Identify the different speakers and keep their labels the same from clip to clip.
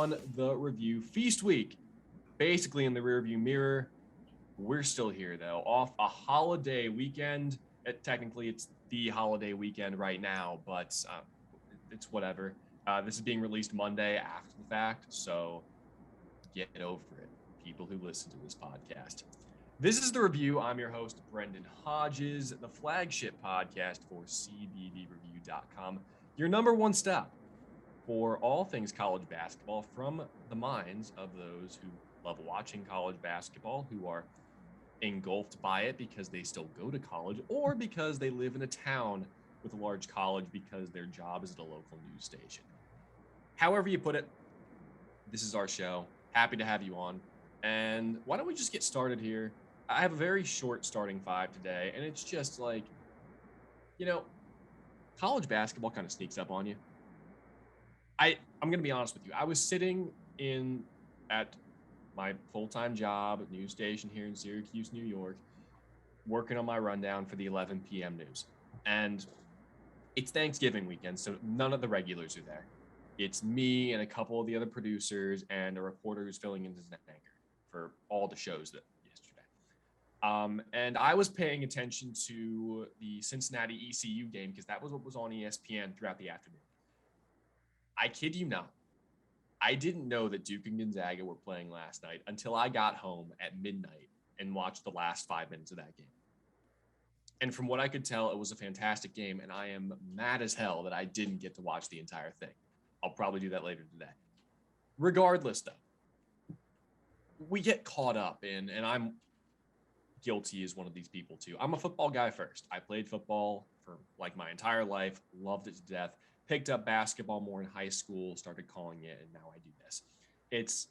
Speaker 1: on the review. Feast week, basically in the rearview mirror. We're still here, though, off a holiday weekend. Technically, it's the holiday weekend right now, but it's whatever. This is being released Monday after the fact, so get over it, people who listen to this podcast. This is the review. I'm your host, Brendon Hodges, the flagship podcast for CBDreview.com, your number one stop for all things college basketball from the minds of those who love watching college basketball, who are engulfed by it because they still go to college or because they live in a town with a large college because their job is at a local news station. However you put it, this is our show. Happy to have you on. And why don't we just get started here? I have a very short starting five today, and it's just like, college basketball kind of sneaks up on you. I'm going to be honest with you. I was sitting at my full-time job at news station here in Syracuse, New York, working on my rundown for the 11 p.m. news. And it's Thanksgiving weekend, so none of the regulars are there. It's me and a couple of the other producers and a reporter who's filling in as an anchor for all the shows that yesterday. And I was paying attention to the Cincinnati ECU game because that was what was on ESPN throughout the afternoon. I kid you not. I didn't know that Duke and Gonzaga were playing last night until I got home at midnight and watched the last 5 minutes of that game. And from what I could tell, it was a fantastic game, and I am mad as hell that I didn't get to watch the entire thing. I'll probably do that later today. Regardless, though, we get caught up in, and I'm guilty as one of these people too. I'm a football guy first. I played football for like my entire life, loved it to death. Picked up basketball more in high school, started calling it, and now I do this. It's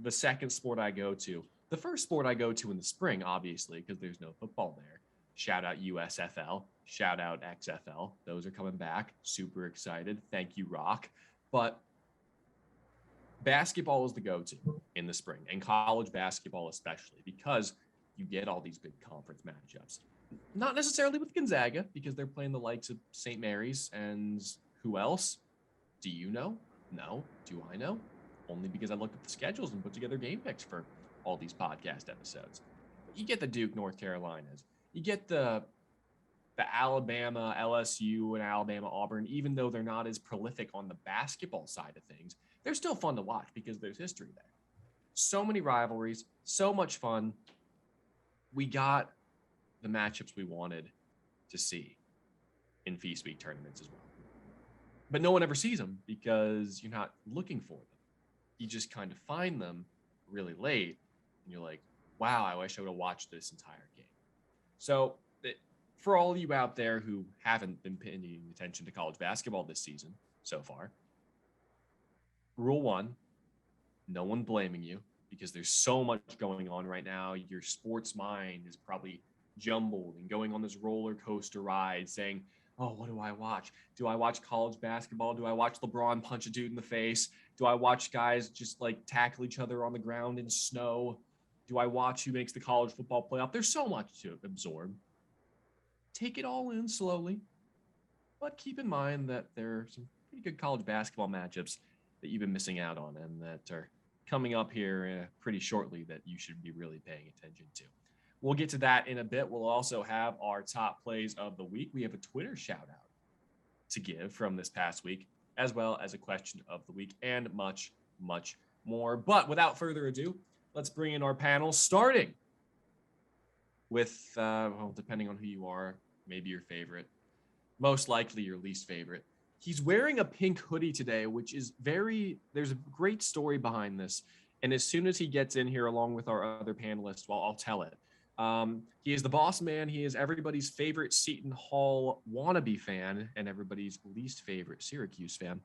Speaker 1: the second sport I go to. The first sport I go to in the spring, obviously, because there's no football there. Shout out USFL, shout out XFL. Those are coming back. Super excited. Thank you, Rock. But basketball is the go-to in the spring, and college basketball especially, because you get all these big conference matchups. Not necessarily with Gonzaga, because they're playing the likes of St. Mary's and who else? Do you know? No. Do I know? Only because I looked at the schedules and put together game picks for all these podcast episodes. But you get the Duke, North Carolinas. You get the Alabama, LSU, and Alabama, Auburn, even though they're not as prolific on the basketball side of things. They're still fun to watch because there's history there. So many rivalries, so much fun. We got the matchups we wanted to see in Feast Week tournaments as well. But no one ever sees them because you're not looking for them. You just kind of find them really late, and you're like, wow, I wish I would have watched this entire game. So for all of you out there who haven't been paying attention to college basketball this season so far, rule one, no one blaming you because there's so much going on right now. Your sports mind is probably jumbled and going on this roller coaster ride saying, oh, what do I watch? Do I watch college basketball? Do I watch LeBron punch a dude in the face? Do I watch guys just like tackle each other on the ground in snow? Do I watch who makes the college football playoff? There's so much to absorb. Take it all in slowly, but keep in mind that there are some pretty good college basketball matchups that you've been missing out on and that are coming up here pretty shortly that you should be really paying attention to. We'll get to that in a bit. We'll also have our top plays of the week. We have a Twitter shout out to give from this past week, as well as a question of the week and much, much more. But without further ado, let's bring in our panel, starting with, depending on who you are, maybe your favorite, most likely your least favorite. He's wearing a pink hoodie today, which is there's a great story behind this. And as soon as he gets in here, along with our other panelists, well, I'll tell it. He is the boss man. He is everybody's favorite Seton Hall wannabe fan and everybody's least favorite Syracuse fan.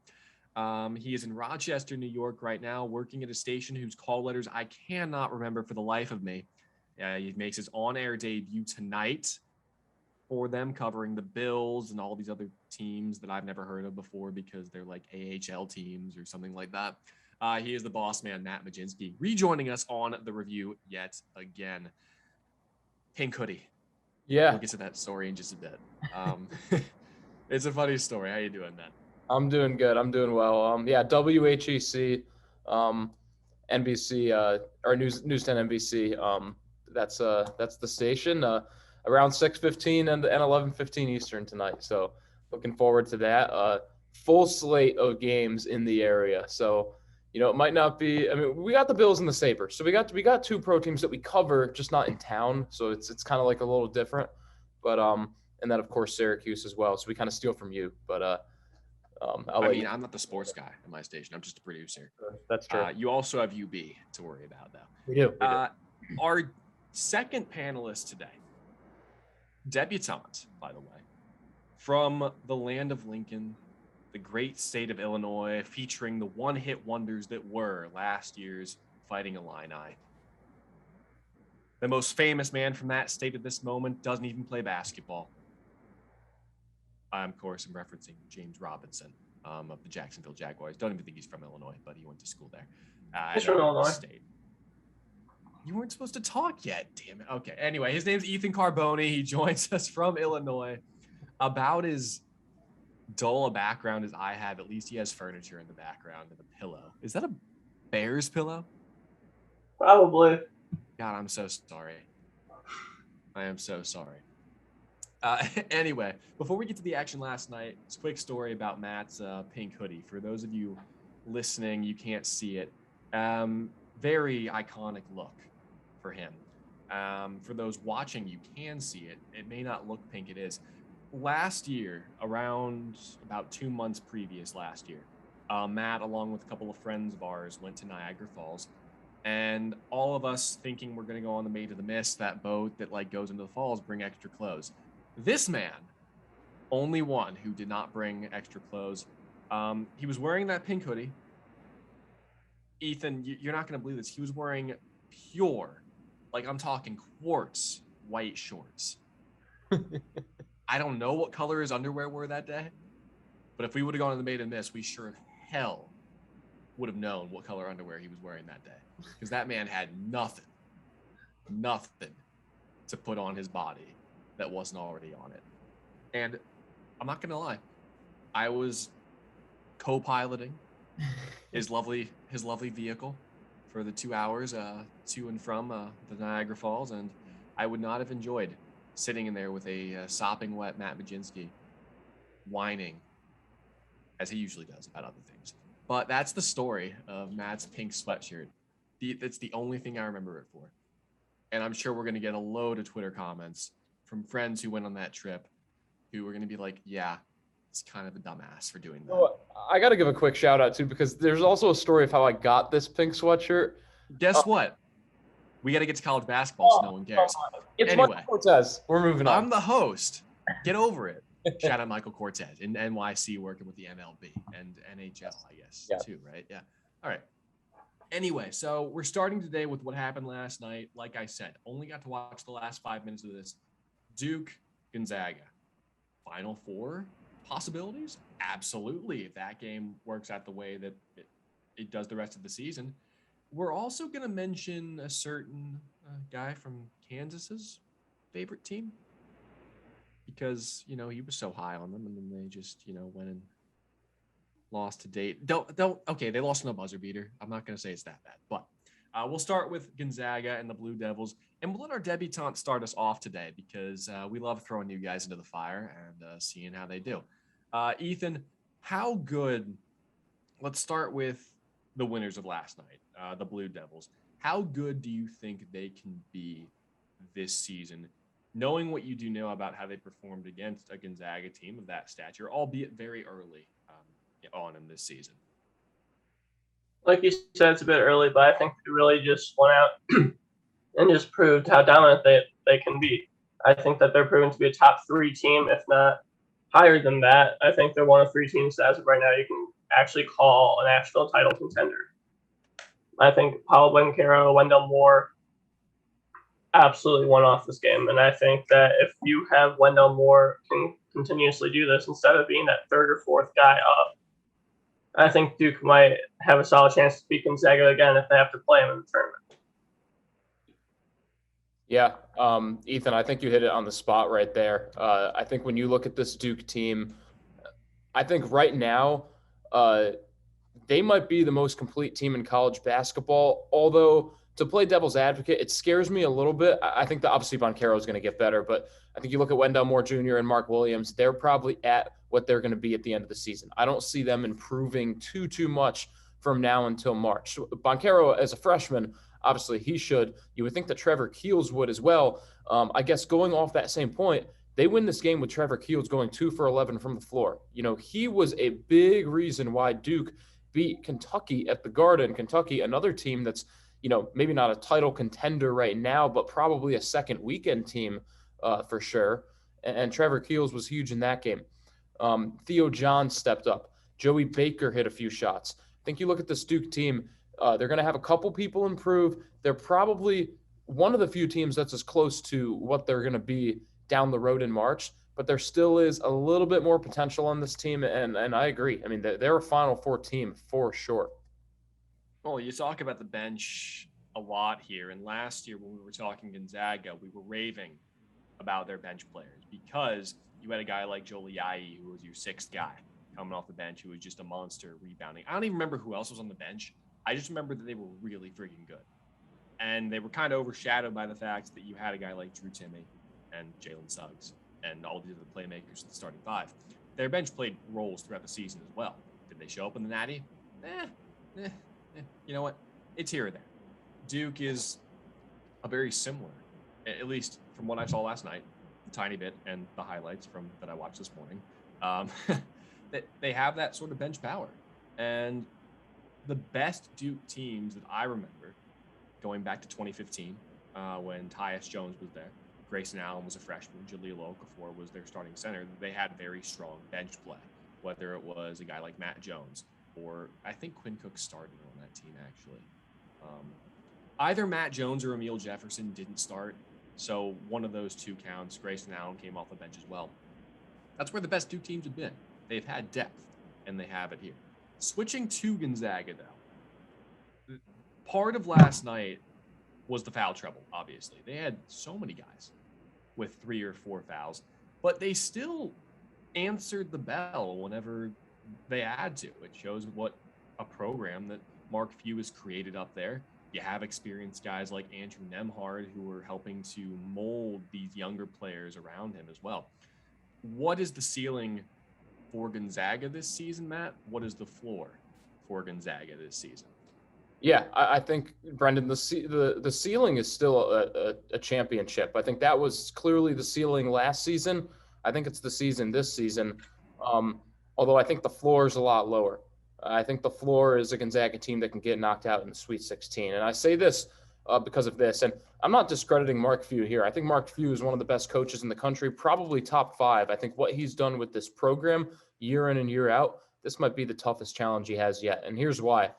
Speaker 1: He is in Rochester, New York right now, working at a station whose call letters I cannot remember for the life of me. He makes his on-air debut tonight for them, covering the Bills and all these other teams that I've never heard of before because they're like AHL teams or something like that. He is the boss man, Mat Mlodzinski, rejoining us on the review yet again. Pink hoodie.
Speaker 2: Yeah.
Speaker 1: We'll get to that story in just a bit. It's a funny story. How you doing, man?
Speaker 2: I'm doing good. I'm doing well. WHEC NBC or News 10 NBC. That's the station. Around 6:15 and 11:15 Eastern tonight. So looking forward to that. Full slate of games in the area. So it might not be. I mean, we got the Bills and the Sabres, so we got two pro teams that we cover, just not in town. So it's kind of like a little different. But and then of course Syracuse as well. So we kind of steal from you. But
Speaker 1: I'm not the sports guy at my station. I'm just a producer.
Speaker 2: That's true.
Speaker 1: You also have UB to worry about, though.
Speaker 2: We do.
Speaker 1: Our second panelist today, debutante, by the way, from the land of Lincoln, the great state of Illinois, featuring the one-hit wonders that were last year's Fighting Illini. The most famous man from that state at this moment doesn't even play basketball. Of course, I'm referencing James Robinson of the Jacksonville Jaguars. Don't even think he's from Illinois, but he went to school there.
Speaker 3: He's from Illinois.
Speaker 1: State. You weren't supposed to talk yet, damn it. Okay, anyway, his name's Ethan Carbone. He joins us from Illinois. About as dull a background as I have, at least he has furniture in the background and a pillow. Is that a Bears pillow?
Speaker 3: Probably.
Speaker 1: God, I'm so sorry. I am so sorry. Anyway, before we get to the action last night, it's a quick story about Matt's pink hoodie. For those of you listening, you can't see it. Very iconic look for him. For those watching, you can see it. It may not look pink, it is. Last year, around about 2 months previous last year, Matt, along with a couple of friends of ours, went to Niagara Falls. And all of us thinking we're going to go on the Maid of the Mist, that boat that goes into the falls, bring extra clothes. This man, only one who did not bring extra clothes. He was wearing that pink hoodie. Ethan, you're not going to believe this. He was wearing pure, I'm talking quartz, white shorts. I don't know what color his underwear were that day, but if we would have gone to the Maid of the Mist, we sure as hell would have known what color underwear he was wearing that day, because that man had nothing to put on his body that wasn't already on it. And I'm not gonna lie, I was co-piloting his lovely vehicle for the 2 hours to and from the Niagara Falls, and I would not have enjoyed sitting in there with a sopping wet Mat Mlodzinski whining, as he usually does, about other things. But that's the story of Matt's pink sweatshirt. It's the only thing I remember it for. And I'm sure we're going to get a load of Twitter comments from friends who went on that trip who were going to be like, yeah, it's kind of a dumbass for doing that.
Speaker 2: Oh, I got to give a quick shout out too, because there's also a story of how I got this pink sweatshirt.
Speaker 1: Guess what? We got to get to college basketball so no one cares.
Speaker 2: It's
Speaker 1: anyway,
Speaker 2: Michael Cortez. We're moving on.
Speaker 1: I'm the host. Get over it. Shout out Michael Cortez in NYC, working with the MLB and NHL, I guess, too, right? Yeah. All right. Anyway, so we're starting today with what happened last night. Like I said, only got to watch the last 5 minutes of this. Duke, Gonzaga. Final Four possibilities? Absolutely, if that game works out the way that it does the rest of the season. We're also going to mention a certain guy from Kansas's favorite team, because, he was so high on them, and then they just, went and lost to date. Okay, they lost in a buzzer beater. I'm not going to say it's that bad, but we'll start with Gonzaga and the Blue Devils, and we'll let our debutante start us off today, because we love throwing new guys into the fire and seeing how they do. Ethan, how good, let's start with the winners of last night, the Blue Devils. How good do you think they can be this season, knowing what you do know about how they performed against a Gonzaga team of that stature, albeit very early on in this season?
Speaker 3: Like you said, it's a bit early, but I think they really just went out and just proved how dominant they can be. I think that they're proven to be a top 3 team, if not higher than that. I think they're one of 3 teams as of right now you can actually call a national title contender. I think Paolo Banchero, Wendell Moore absolutely won off this game. And I think that if you have Wendell Moore can continuously do this instead of being that 3rd or 4th guy up, I think Duke might have a solid chance to beat Gonzaga again if they have to play him in the tournament.
Speaker 2: Yeah, Ethan, I think you hit it on the spot right there. I think when you look at this Duke team, I think right now they might be the most complete team in college basketball. Although, to play devil's advocate, it scares me a little bit. I think that obviously Boncaro is going to get better, but I think you look at Wendell Moore Jr. and Mark Williams, they're probably at what they're going to be at the end of the season. I don't see them improving too much from now until March. Boncaro, as a freshman, obviously he should. You would think that Trevor Keels would as well. I guess going off that same point, they win this game with Trevor Keels going 2 for 11 from the floor. He was a big reason why Duke beat Kentucky at the Garden. Kentucky, another team that's, maybe not a title contender right now, but probably a second weekend team for sure. And Trevor Keels was huge in that game. Theo John stepped up. Joey Baker hit a few shots. I think you look at this Duke team, they're going to have a couple people improve. They're probably one of the few teams that's as close to what they're going to be down the road in March, but there still is a little bit more potential on this team, and I agree. I mean, they're a Final Four team for sure.
Speaker 1: Well, you talk about the bench a lot here, and last year when we were talking Gonzaga, we were raving about their bench players because you had a guy like Joel Ayayi, who was your sixth guy coming off the bench, who was just a monster rebounding. I don't even remember who else was on the bench. I just remember that they were really freaking good. And they were kind of overshadowed by the fact that you had a guy like Drew Timme and Jalen Suggs and all these other playmakers in the starting five. Their bench played roles throughout the season as well. Did they show up in the Natty? You know what? It's here or there. Duke is a very similar, at least from what I saw last night, a tiny bit, and the highlights from that I watched this morning. That they have that sort of bench power. And the best Duke teams that I remember, going back to 2015, when Tyus Jones was there, Grayson Allen was a freshman, Jaleel Okafor was their starting center. They had very strong bench play, whether it was a guy like Matt Jones, or I think Quinn Cook started on that team, actually. Either Matt Jones or Emil Jefferson didn't start, so one of those two counts. Grayson Allen came off the bench as well. That's where the best Duke teams have been. They've had depth, and they have it here. Switching to Gonzaga, though, part of last night was the foul trouble, obviously. They had so many guys with 3 or 4 fouls, but they still answered the bell whenever they had to. It shows what a program that Mark Few has created up there. You have experienced guys like Andrew Nemhard who are helping to mold these younger players around him as well. What is the ceiling for Gonzaga this season, Matt? What is the floor for Gonzaga this season?
Speaker 2: Yeah, I think, Brendon, the ceiling is still a championship. I think that was clearly the ceiling last season. I think it's the season this season, although I think the floor is a lot lower. I think the floor is a Gonzaga team that can get knocked out in the Sweet 16. And I say this because of this. And I'm not discrediting Mark Few here. I think Mark Few is one of the best coaches in the country, probably top 5. I think what he's done with this program year in and year out, this might be the toughest challenge he has yet. And here's why.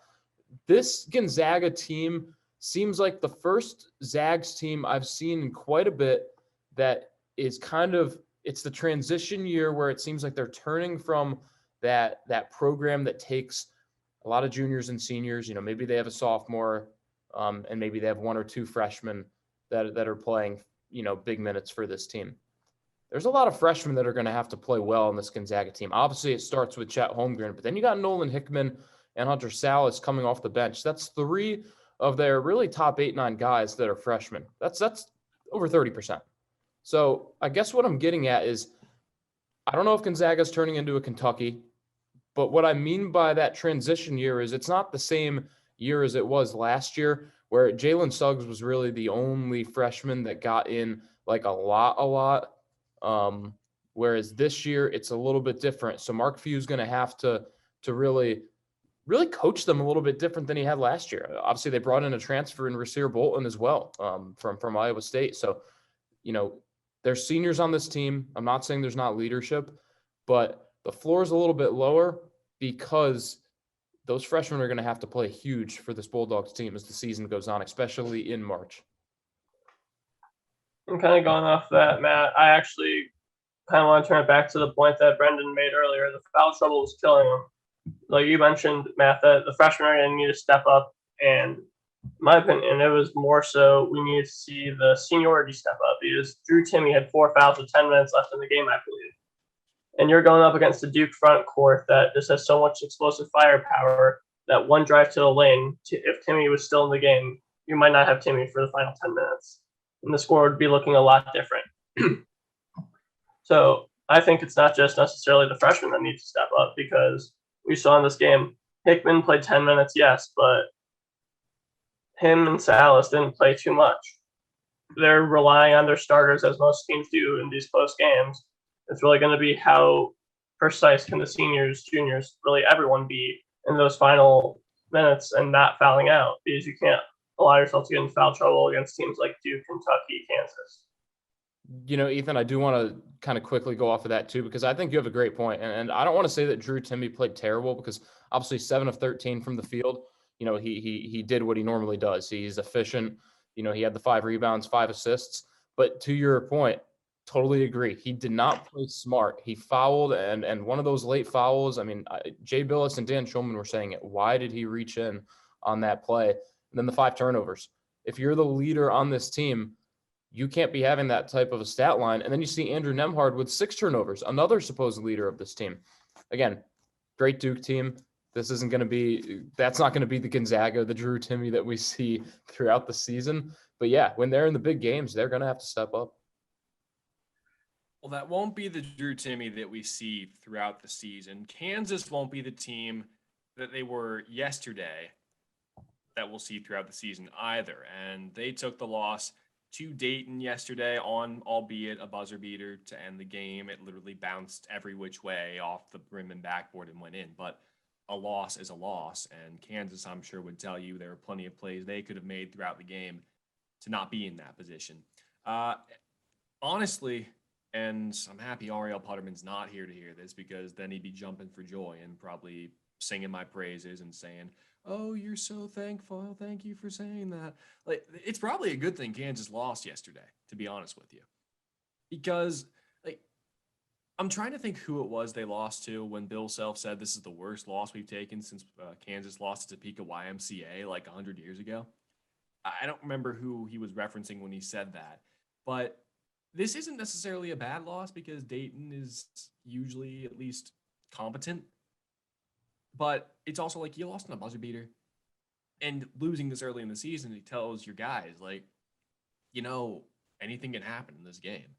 Speaker 2: This Gonzaga team seems like the first Zags team I've seen in quite a bit that is it's the transition year where it seems like they're turning from that program that takes a lot of juniors and seniors. Maybe they have a sophomore and maybe they have 1 or 2 freshmen that are playing, big minutes for this team. There's a lot of freshmen that are going to have to play well in this Gonzaga team. Obviously, it starts with Chet Holmgren, but then you got Nolan Hickman and Hunter Salas coming off the bench. That's 3 of their really top 8-9 guys that are freshmen. That's over 30%. So I guess what I'm getting at is I don't know if Gonzaga's turning into a Kentucky, but what I mean by that transition year is it's not the same year as it was last year, where Jalen Suggs was really the only freshman that got in like a lot. Whereas this year it's a little bit different. So Mark Few is going to have to really coach them a little bit different than he had last year. Obviously, they brought in a transfer in Rasir Bolton as well from Iowa State. So, there's seniors on this team. I'm not saying there's not leadership, but the floor is a little bit lower because those freshmen are going to have to play huge for this Bulldogs team as the season goes on, especially in March.
Speaker 3: I'm kind of going off that, Matt. I actually kind of want to turn it back to the point that Brendon made earlier. The foul trouble was killing them. Like you mentioned, Matt, that the freshmen are going to need to step up. And my opinion, it was more so we need to see the seniority step up because Drew Timme had 4 fouls with 10 minutes left in the game, I believe. And you're going up against the Duke front court that just has so much explosive firepower. that one drive to the lane, if Timmy was still in the game, you might not have Timmy for the final 10 minutes. And the score would be looking a lot different. So I think it's not just necessarily the freshmen that need to step up, because we saw in this game, Hickman played 10 minutes, yes, but him and Salas didn't play too much. They're relying on their starters, as most teams do in these close games. It's really going to be how precise can the seniors, juniors, really everyone be in those final minutes and not fouling out, because you can't allow yourself to get in foul trouble against teams like Duke, Kentucky, Kansas.
Speaker 2: Ethan, I do want to kind of quickly go off of that too, because I think you have a great point. And I don't want to say that Drew Timme played terrible, because obviously 7 of 13 from the field. He did what he normally does. He's efficient. He had the 5 rebounds, 5 assists. But to your point, totally agree. He did not play smart. He fouled, and one of those late fouls, Jay Billis and Dan Schulman were saying it. Why did he reach in on that play? And then the 5 turnovers. If you're the leader on this team, you can't be having that type of a stat line. And then you see Andrew Nemhard with 6 turnovers, another supposed leader of this team. Again, great Duke team. That's not going to be the Gonzaga, the Drew Timme that we see throughout the season. But yeah, when they're in the big games, they're going to have to step up.
Speaker 1: Well, that won't be the Drew Timme that we see throughout the season. Kansas won't be the team that they were yesterday that we'll see throughout the season either. And they took the loss to Dayton yesterday on, albeit a buzzer beater to end the game. It literally bounced every which way off the rim and backboard and went in. But a loss is a loss. And Kansas, I'm sure, would tell you there were plenty of plays they could have made throughout the game to not be in that position. Honestly, and I'm happy Ariel Putterman's not here to hear this, because then he'd be jumping for joy and probably singing my praises and saying, "Oh, you're so thankful. Thank you for saying that." Like, it's probably a good thing Kansas lost yesterday, to be honest with you, because I'm trying to think who it was they lost to when Bill Self said this is the worst loss we've taken since Kansas lost to Topeka YMCA like 100 years ago. I don't remember who he was referencing when he said that, but this isn't necessarily a bad loss, because Dayton is usually at least competent. But it's also like you lost in a buzzer beater, and losing this early in the season, it tells your guys, anything can happen in this game.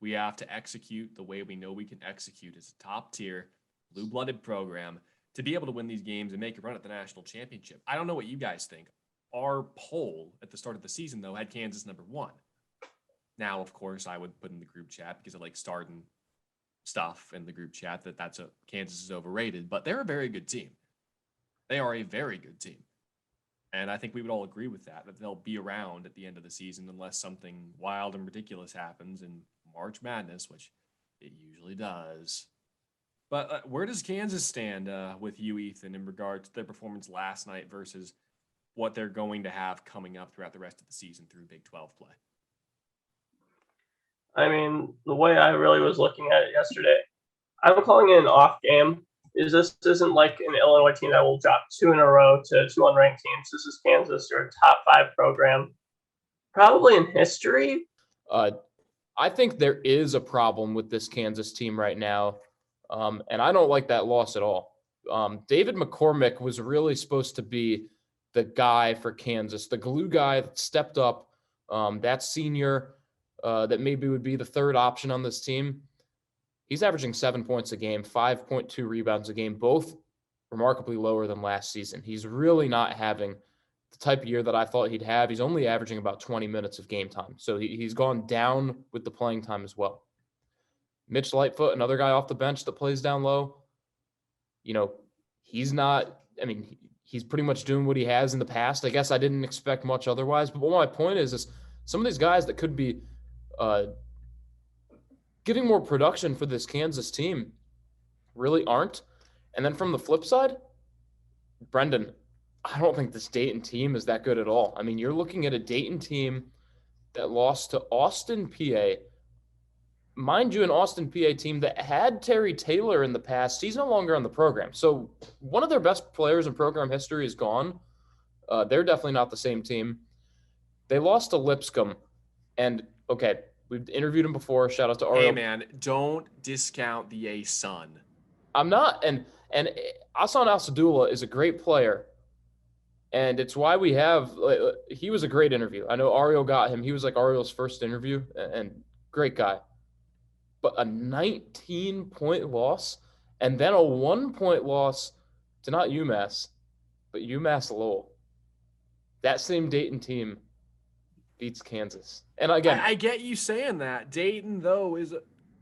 Speaker 1: We have to execute the way we know we can execute as a top tier, blue-blooded program to be able to win these games and make a run at the national championship. I don't know what you guys think. Our poll at the start of the season, though, had Kansas number 1. Now, of course, I would put in the group chat, because I like starting stuff in the group chat, that's Kansas is overrated, but they're a very good team. They are a very good team. And I think we would all agree with that they'll be around at the end of the season unless something wild and ridiculous happens in March Madness, which it usually does. But where does Kansas stand with you, Ethan, in regard to their performance last night versus what they're going to have coming up throughout the rest of the season through Big 12 play?
Speaker 3: The way I really was looking at it yesterday, I'm calling it an off game. This isn't like an Illinois team that will drop 2 in a row to 2 unranked teams. This is Kansas, or a top 5 program, probably in history.
Speaker 2: I think there is a problem with this Kansas team right now, and I don't like that loss at all. David McCormick was really supposed to be the guy for Kansas, the glue guy that stepped up, that senior that maybe would be the third option on this team. He's averaging 7 points a game, 5.2 rebounds a game, both remarkably lower than last season. He's really not having the type of year that I thought he'd have. He's only averaging about 20 minutes of game time. So he's gone down with the playing time as well. Mitch Lightfoot, another guy off the bench that plays down low. He's not, he's pretty much doing what he has in the past. I guess I didn't expect much otherwise. But what my point is some of these guys that could be giving more production for this Kansas team really aren't. And then from the flip side, Brendon, I don't think this Dayton team is that good at all. You're looking at a Dayton team that lost to Austin, PA. Mind you, an Austin, PA team that had Terry Taylor in the past. He's no longer on the program. So one of their best players in program history is gone. They're definitely not the same team. They lost to Lipscomb. And, okay, we've interviewed him before. Shout out to Ariel.
Speaker 1: Hey, man, don't discount the A-Sun.
Speaker 2: I'm not. And Asan Al-Sadullah is a great player. And it's why we have he was a great interview. I know Ariel got him. He was like Ariel's first interview, and great guy. But a 19-point loss and then a 1-point loss to not UMass, but UMass Lowell. That same Dayton team beats Kansas. And again,
Speaker 1: I get you saying that. Dayton, though,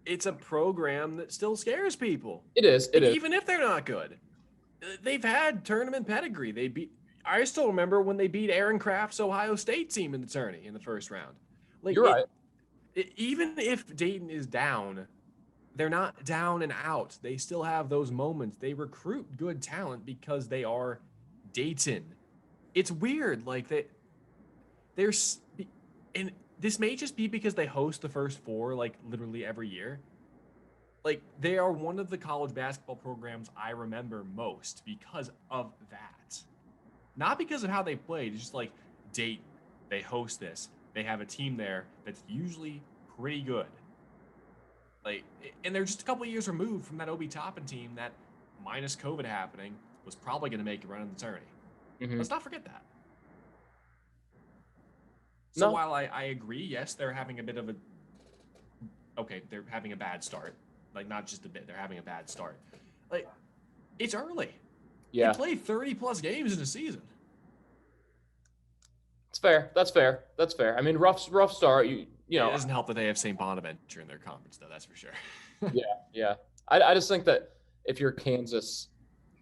Speaker 1: it's a program that still scares people.
Speaker 2: it is.
Speaker 1: Even if they're not good. They've had tournament pedigree. I still remember when they beat Aaron Kraft's Ohio State team in the tourney in the first round. Like,
Speaker 2: You're right.
Speaker 1: Even if Dayton is down, they're not down and out. They still have those moments. They recruit good talent because they are Dayton. It's weird. Like, and this may just be because they host the first four, like, literally every year. Like, they are one of the college basketball programs I remember most because of that. Not because of how they played. It's just like Dayton. They host this. They have a team there that's usually pretty good. Like, and they're just a couple of years removed from that Obi Toppin team that, minus COVID happening, was probably going to make a run in the tourney.
Speaker 2: Mm-hmm.
Speaker 1: Let's not forget that. So
Speaker 2: No.
Speaker 1: while I agree, yes, they're having they're having a bad start. Like, not just a bit, they're having a bad start. Like, it's early.
Speaker 2: Yeah.
Speaker 1: You play 30-plus games in a season.
Speaker 2: It's fair. That's fair. I mean, rough start. You know.
Speaker 1: It doesn't help that they have St. Bonaventure in their conference, though. That's for sure.
Speaker 2: Yeah. I just think that if you're Kansas,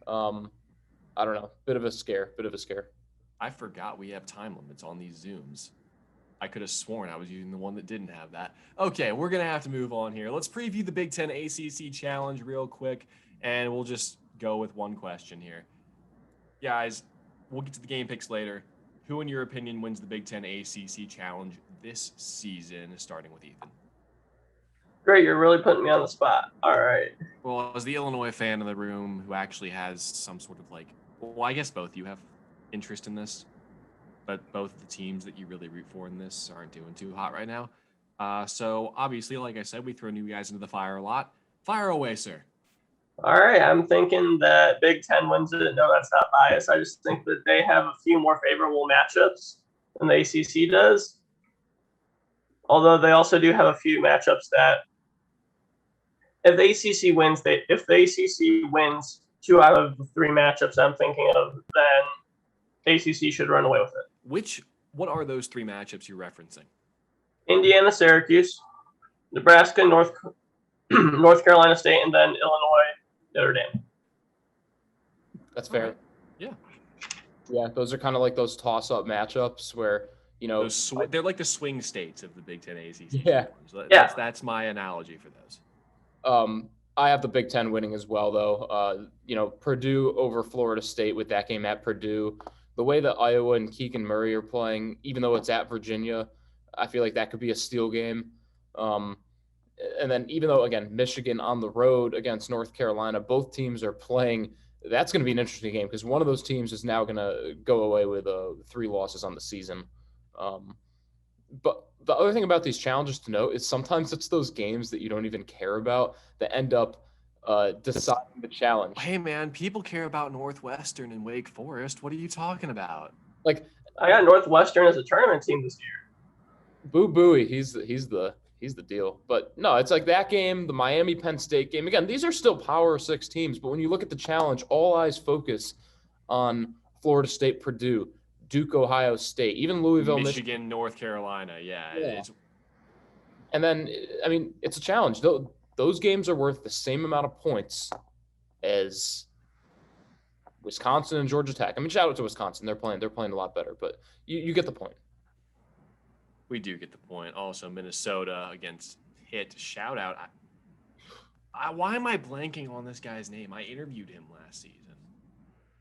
Speaker 2: I don't know, bit of a scare.
Speaker 1: I forgot we have time limits on these Zooms. I could have sworn I was using the one that didn't have that. Okay, we're going to have to move on here. Let's preview the Big Ten ACC Challenge real quick, and we'll just go with one question here. Guys, we'll get to the game picks later. Who, in your opinion, wins the Big Ten ACC Challenge this season, starting with Ethan?
Speaker 3: Great, you're really putting me on the spot. All right.
Speaker 1: Well, as the Illinois fan in the room who actually has some sort of I guess both you have interest in this, but both of the teams that you really root for in this aren't doing too hot right now. So obviously, like I said, we throw new guys into the fire a lot. Fire away, sir.
Speaker 3: All right, I'm thinking that Big Ten wins it. No, that's not bias. I just think that they have a few more favorable matchups than the ACC does. Although they also do have a few matchups that, if the ACC wins, 2 out of the 3 matchups I'm thinking of, then ACC should run away with it.
Speaker 1: What are those 3 matchups you're referencing?
Speaker 3: Indiana, Syracuse, Nebraska, North Carolina State, and then Illinois, Notre Dame.
Speaker 2: That's fair.
Speaker 1: Right. Yeah.
Speaker 2: Yeah, those are kind of like those toss-up matchups where, you know,
Speaker 1: they're like the swing states of the Big Ten ACC.
Speaker 2: Yeah.
Speaker 1: So
Speaker 3: Yeah.
Speaker 1: That's my analogy for those.
Speaker 2: I have the Big Ten winning as well, though. You know, Purdue over Florida State with that game at Purdue. The way that Iowa and Keegan Murray are playing, even though it's at Virginia, I feel like that could be a steal game. And then even though, again, Michigan on the road against North Carolina, both teams are playing. That's going to be an interesting game because one of those teams is now going to go away with 3 losses on the season. But the other thing about these challenges to note is sometimes it's those games that you don't even care about that end up deciding the challenge.
Speaker 1: Hey, man, people care about Northwestern and Wake Forest. What are you talking about?
Speaker 2: Like,
Speaker 3: I got Northwestern as a tournament team this year.
Speaker 2: Boo Booey, he's the deal. But no, it's like that game, the Miami Penn State game. Again, these are still Power 6 teams, but when you look at the challenge, all eyes focus on Florida State, Purdue, Duke, Ohio State, even Louisville,
Speaker 1: Michigan, North Carolina. Yeah.
Speaker 2: And then, I mean, it's a challenge. Those games are worth the same amount of points as Wisconsin and Georgia Tech. I mean, shout out to Wisconsin. They're playing a lot better, but you get the point.
Speaker 1: We do get the point. Also, Minnesota against Pitt. Shout out. Why am I blanking on this guy's name? I interviewed him last season.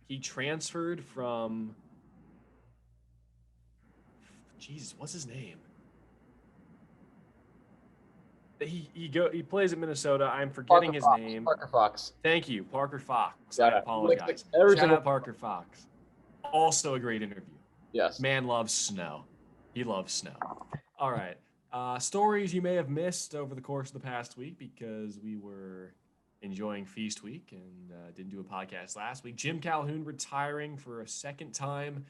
Speaker 1: He transferred from. Jesus, what's his name? He plays at Minnesota. I'm forgetting his name.
Speaker 2: Parker Fox.
Speaker 1: Thank you, Parker Fox.
Speaker 2: Yeah,
Speaker 1: I apologize. Shout out Parker Fox. Also a great interview.
Speaker 2: Yes.
Speaker 1: Man loves snow. He loves snow. All right. Stories you may have missed over the course of the past week because we were enjoying Feast Week and didn't do a podcast last week. Jim Calhoun retiring for a second time.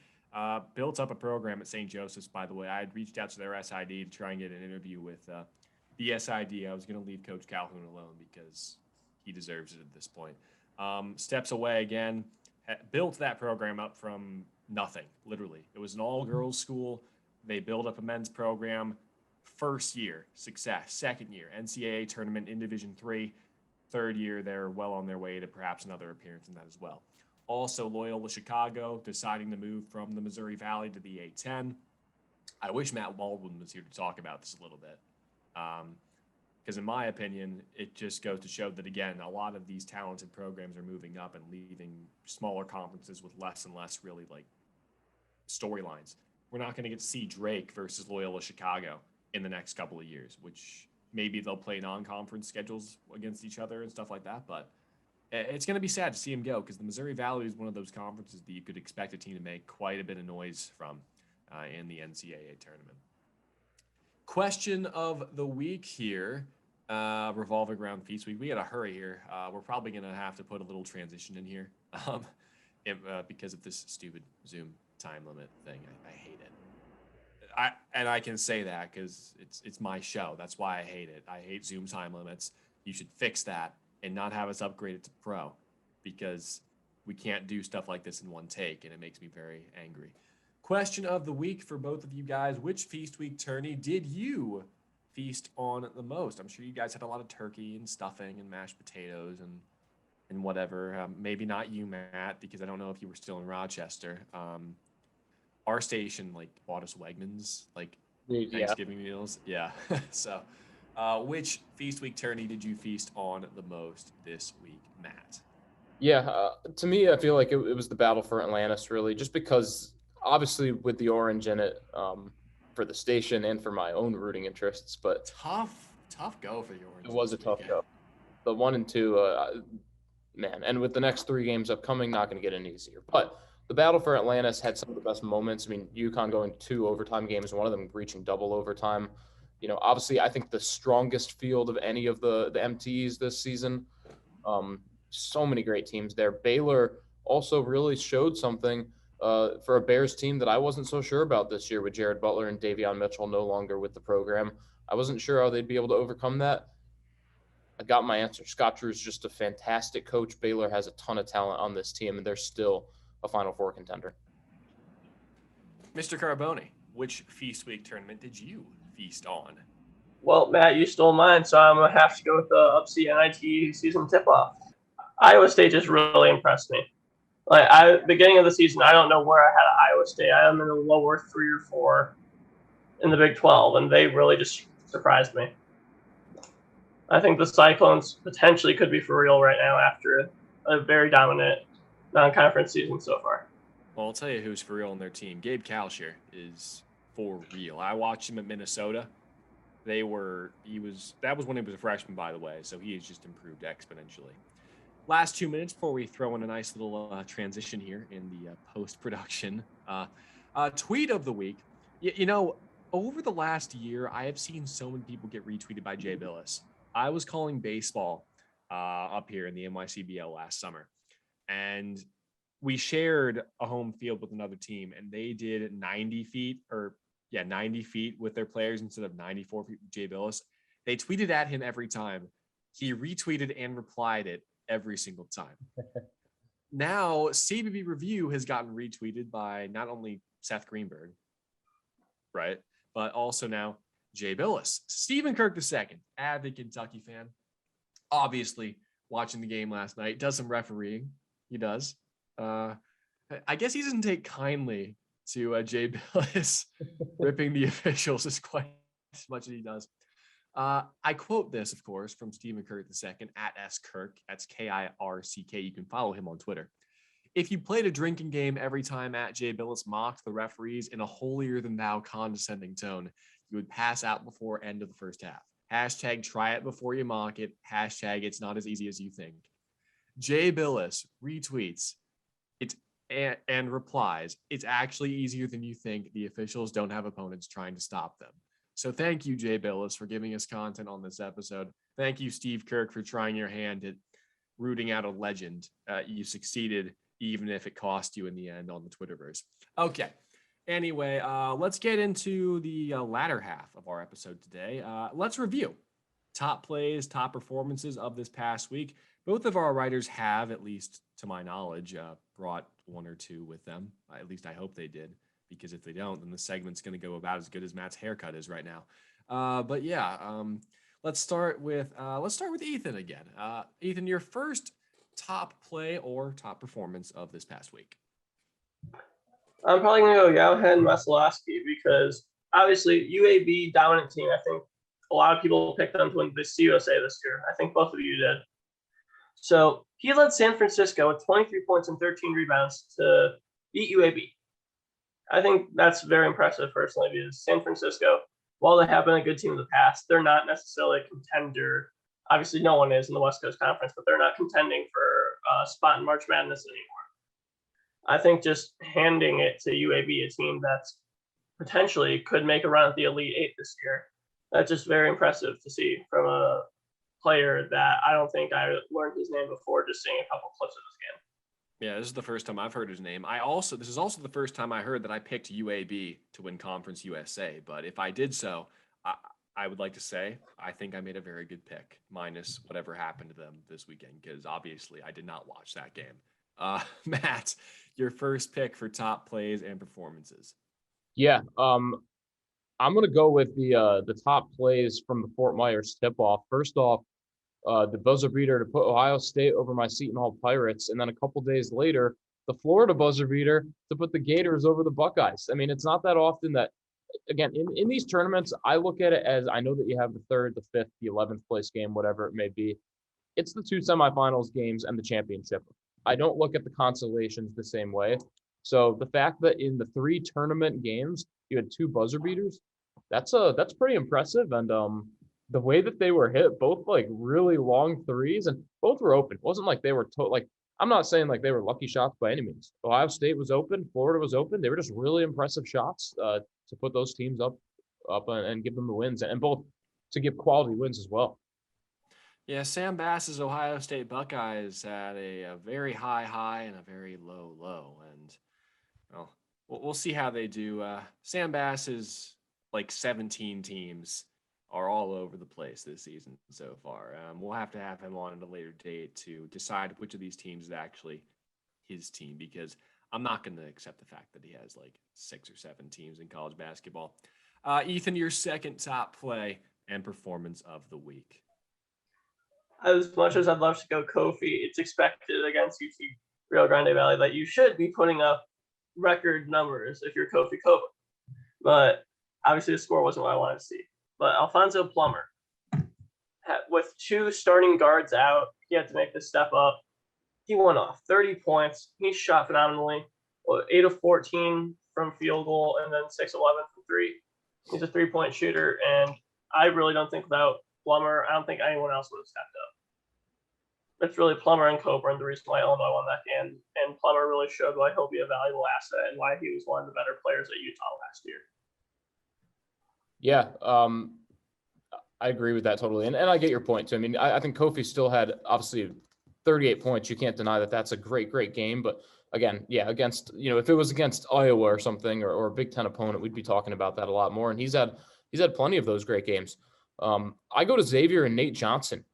Speaker 1: Built up a program at St. Joseph's, by the way. I had reached out to their SID to try and get an interview with the SID. I was going to leave Coach Calhoun alone because he deserves it at this point. Steps away again. Built that program up from nothing, literally. It was an all-girls school. They built up a men's program. First year, success. Second year, NCAA tournament in Division III. Third year, they're well on their way to perhaps another appearance in that as well. Also, Loyola Chicago deciding to move from the Missouri Valley to the A10. I wish Mat Mlodzinski was here to talk about this a little bit. Because in my opinion, it just goes to show that, again, a lot of these talented programs are moving up and leaving smaller conferences with less and less really like storylines. We're not going to get to see Drake versus Loyola Chicago in the next couple of years, which maybe they'll play non-conference schedules against each other and stuff like that. But it's going to be sad to see him go because the Missouri Valley is one of those conferences that you could expect a team to make quite a bit of noise from in the NCAA tournament. Question of the week here, revolving around Feast Week. We got to hurry here. We're probably going to have to put a little transition in here because of this stupid Zoom time limit thing. I hate it. I can say that because it's my show. That's why I hate it. I hate Zoom time limits. You should fix that and not have us upgrade it to Pro because we can't do stuff like this in one take, and it makes me very angry. Question of the week for both of you guys. Which Feast Week tourney did you feast on the most? I'm sure you guys had a lot of turkey and stuffing and mashed potatoes and whatever. Maybe not you, Matt, because I don't know if you were still in Rochester. Our station bought us Wegmans Thanksgiving meals. Yeah. So which Feast Week tourney did you feast on the most this week, Matt?
Speaker 2: Yeah, to me, I feel like it was the battle for Atlantis, really, just because obviously with the orange in it for the station and for my own rooting interests, but
Speaker 1: tough go for the orange.
Speaker 2: It was a tough go. The 1 and 2, man, and with the next 3 games upcoming, not going to get any easier. But the battle for Atlantis had some of the best moments. I mean, UConn going 2 overtime games, one of them reaching double overtime. Obviously, I think the strongest field of any of the MTs this season. So many great teams there. Baylor also really showed something for a Bears team that I wasn't so sure about this year with Jared Butler and Davion Mitchell no longer with the program. I wasn't sure how they'd be able to overcome that. I got my answer. Scott Drew is just a fantastic coach. Baylor has a ton of talent on this team, and they're still a Final Four contender.
Speaker 1: Mr. Carbone, which Feast Week tournament did you feast on?
Speaker 3: Well, Matt, you stole mine, so I'm going to have to go with the UPSI NIT season tip-off. Iowa State just really impressed me. Beginning of the season, I don't know where I had Iowa State. I am in the lower 3 or 4 in the Big 12, and they really just surprised me. I think the Cyclones potentially could be for real right now after a very dominant non-conference season so far.
Speaker 1: Well, I'll tell you who's for real on their team. Gabe Kalsher is for real. I watched him at Minnesota. That was when he was a freshman, by the way, so he has just improved exponentially. Last 2 minutes before we throw in a nice little transition here in the post-production. Tweet of the week. Over the last year, I have seen so many people get retweeted by Jay Billis. I was calling baseball up here in the NYCBL last summer, and we shared a home field with another team, and they did 90 feet with their players instead of 94 feet with Jay Billis. They tweeted at him every time. He retweeted and replied it every single time. Now, CBB Review has gotten retweeted by not only Seth Greenberg, right, but also now Jay Billis. Stephen Kirk II, avid Kentucky fan, obviously watching the game last night, does some refereeing. He does. I guess he doesn't take kindly to Jay Billis ripping the officials as quite as much as he does. I quote this, of course, from Stephen Kirk II at @skirk. That's KIRCK. You can follow him on Twitter. If you played a drinking game every time Jay Billis mocked the referees in a holier-than-thou condescending tone, you would pass out before end of the first half. # try it before you mock it. # it's not as easy as you think. Jay Billis retweets and replies, it's actually easier than you think. The officials don't have opponents trying to stop them. So thank you, Jay Billis, for giving us content on this episode. Thank you, Steve Kirk, for trying your hand at rooting out a legend, you succeeded, even if it cost you in the end on the Twitterverse. Okay. Anyway, let's get into the latter half of our episode today. Let's review top plays, top performances of this past week. Both of our writers have, at least to my knowledge, brought one or two with them. At least I hope they did, because if they don't, then the segment's going to go about as good as Matt's haircut is right now. But yeah, let's start with Ethan again. Ethan, your first top play or top performance of this past week.
Speaker 3: I'm probably going to go Yauhen and Vasilevsky because obviously UAB dominant team. I think a lot of people picked them to win the CUSA this year. I think both of you did. So he led San Francisco with 23 points and 13 rebounds to beat UAB. I think that's very impressive personally because San Francisco, while they have been a good team in the past, they're not necessarily a contender. Obviously, no one is in the West Coast Conference, but they're not contending for a spot in March Madness anymore. I think just handing it to UAB, a team that's potentially could make a run at the Elite Eight this year, that's just very impressive to see from a player that I don't think I learned his name before just seeing a couple clips of this game.
Speaker 1: Yeah, this is the first time I've heard his name. This is also the first time I heard that I picked UAB to win Conference USA. But if I did so, I would like to say I think I made a very good pick, minus whatever happened to them this weekend, because obviously I did not watch that game. Matt, your first pick for top plays and performances.
Speaker 2: Yeah, I'm gonna go with the top plays from the Fort Myers tip-off. First off, the buzzer beater to put Ohio State over my Seton Hall Pirates, and then a couple days later, the Florida buzzer beater to put the Gators over the Buckeyes. I mean, it's not that often that, again, in these tournaments, I look at it as I know that you have the 3rd, the 5th, the 11th place game, whatever it may be. It's the 2 semifinals games and the championship. I don't look at the consolations the same way. So the fact that in the 3 tournament games you had 2 buzzer beaters, that's pretty impressive. And the way that they were hit, both like really long threes, and both were open. It wasn't like they were I'm not saying like they were lucky shots by any means. Ohio State was open, Florida was open. They were just really impressive shots to put those teams up and give them the wins, and both to give quality wins as well.
Speaker 1: Yeah, Sam Bass's Ohio State Buckeyes had a very high and a very low, and well, we'll see how they do. Sam Bass's like 17 teams are all over the place this season so far. We'll have to have him on at a later date to decide which of these teams is actually his team, because I'm not going to accept the fact that he has like 6 or 7 teams in college basketball. Ethan, your second top play and performance of the week.
Speaker 3: As much as I'd love to go Kofi, it's expected against UT Rio Grande Valley that you should be putting up record numbers if you're Kofi Cope. But obviously the score wasn't what I wanted to see. But Alfonso Plummer, with 2 starting guards out, he had to make the step up. He went off 30 points. He shot phenomenally. 8 of 14 from field goal and then 6 of 11 from 3. He's a 3-point shooter, and I really don't think without Plummer, I don't think anyone else would have stepped up. It's really Plummer and Coburn the reason why Illinois won that game, and Plummer really showed why he'll be a valuable asset and why he was one of the better players at Utah last year.
Speaker 2: Yeah, I agree with that totally, and I get your point too. I mean, I think Kofi still had obviously 38 points. You can't deny that that's a great game, but again, yeah, against, if it was against Iowa or something or a Big Ten opponent, we'd be talking about that a lot more. And he's had plenty of those great games. I go to Xavier and Nate Johnson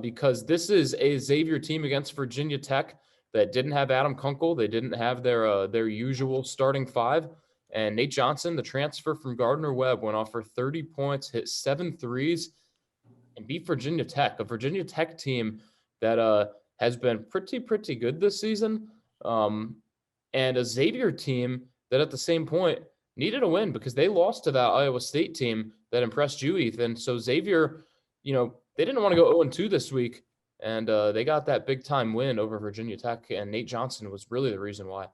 Speaker 2: because this is a Xavier team against Virginia Tech that didn't have Adam Kunkel. They didn't have their usual starting 5. And Nate Johnson, the transfer from Gardner-Webb, went off for 30 points, hit 7 threes, and beat Virginia Tech, a Virginia Tech team that has been pretty good this season, and a Xavier team that at the same point needed a win because they lost to that Iowa State team that impressed you, Ethan. So Xavier, they didn't want to go 0-2 this week, and they got that big-time win over Virginia Tech, and Nate Johnson was really the reason why.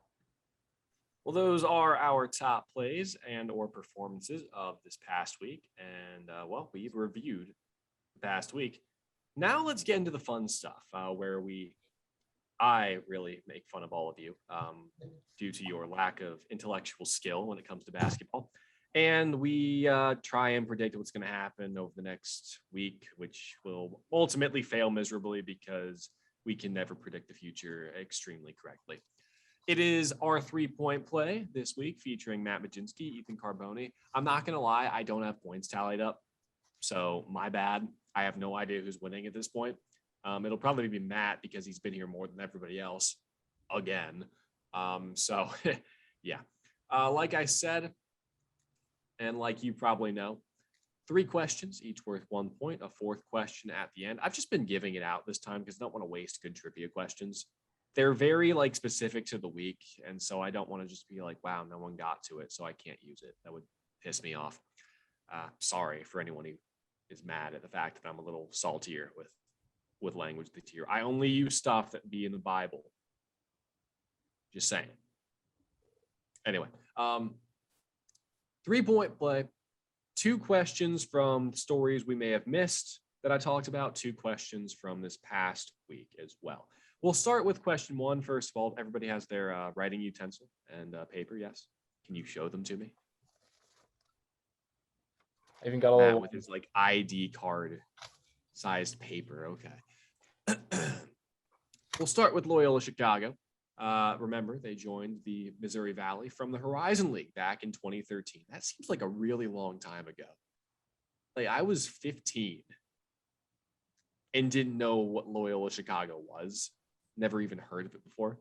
Speaker 1: Well, those are our top plays and or performances of this past week. And, we've reviewed the past week. Now let's get into the fun stuff where I really make fun of all of you due to your lack of intellectual skill when it comes to basketball. And we try and predict what's going to happen over the next week, which will ultimately fail miserably because we can never predict the future extremely correctly. It is our 3-point play this week featuring Mat Mlodzinski, Ethan Carbone. I'm not going to lie, I don't have points tallied up, so my bad. I have no idea who's winning at this point. It'll probably be Matt because he's been here more than everybody else again. So, yeah. Like I said, and like you probably know, 3 questions, each worth 1 point, a 4th question at the end. I've just been giving it out this time because I don't want to waste good trivia questions. They're very specific to the week. And so I don't want to just be like, wow, no one got to it, so I can't use it. That would piss me off. Sorry for anyone who is mad at the fact that I'm a little saltier with language this year. I only use stuff that be in the Bible. Just saying. Anyway, 3-point play. 2 questions from stories we may have missed that I talked about. 2 questions from this past week as well. We'll start with question 1. First of all, everybody has their writing utensil and paper. Yes. Can you show them to me?
Speaker 2: I even got a
Speaker 1: Matt
Speaker 2: little
Speaker 1: with his ID card sized paper. Okay. We'll start with Loyola Chicago. Remember, they joined the Missouri Valley from the Horizon League back in 2013. That seems like a really long time ago. I was 15 and didn't know what Loyola Chicago was. Never even heard of it before.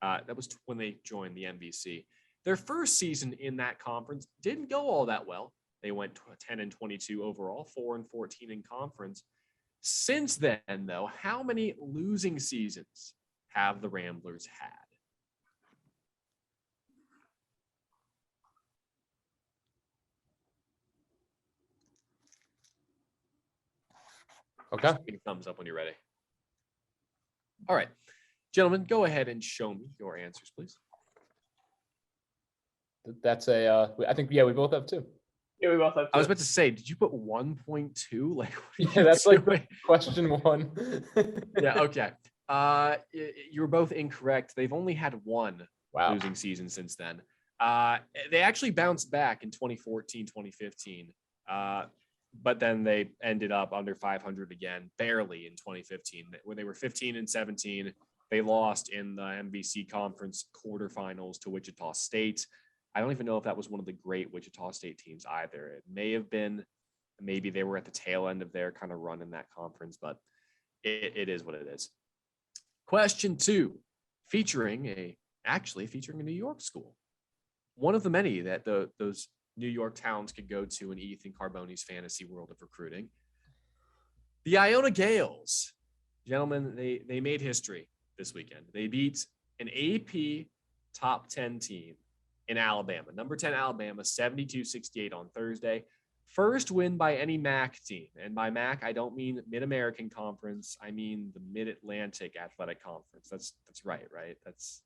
Speaker 1: That was when they joined the MVC. Their first season in that conference didn't go all that well. They went 10-22 overall, 4-14 in conference. Since then, though, how many losing seasons have the Ramblers had?
Speaker 2: Okay.
Speaker 1: Thumbs up when you're ready. All right, gentlemen, go ahead and show me your answers, please.
Speaker 2: That's I think, we both have 2.
Speaker 3: Yeah, we both have 2.
Speaker 1: I was about to say, did you put 1.2? What
Speaker 2: Yeah, that's
Speaker 1: doing?
Speaker 2: Question 1.
Speaker 1: Yeah, okay. You were both incorrect. They've only had 1 losing season since then. They actually bounced back in 2014, 2015. But then they ended up under 500 again, barely in 2015, when they were 15-17. They lost in the MVC conference quarterfinals to Wichita State. I don't even know if that was one of the great Wichita State teams either. It may have been. Maybe they were at the tail end of their kind of run in that conference, but it is what it is. Question 2, featuring a New York school. One of the many that those New York towns could go to in Ethan Carbone's fantasy world of recruiting. The Iona Gales, gentlemen, they made history this weekend. They beat an AP top 10 team in Alabama, number 10 Alabama, 72-68 on Thursday. First win by any MAC team. And by MAC, I don't mean Mid-American Conference. I mean the Mid-Atlantic Athletic Conference. That's right? That's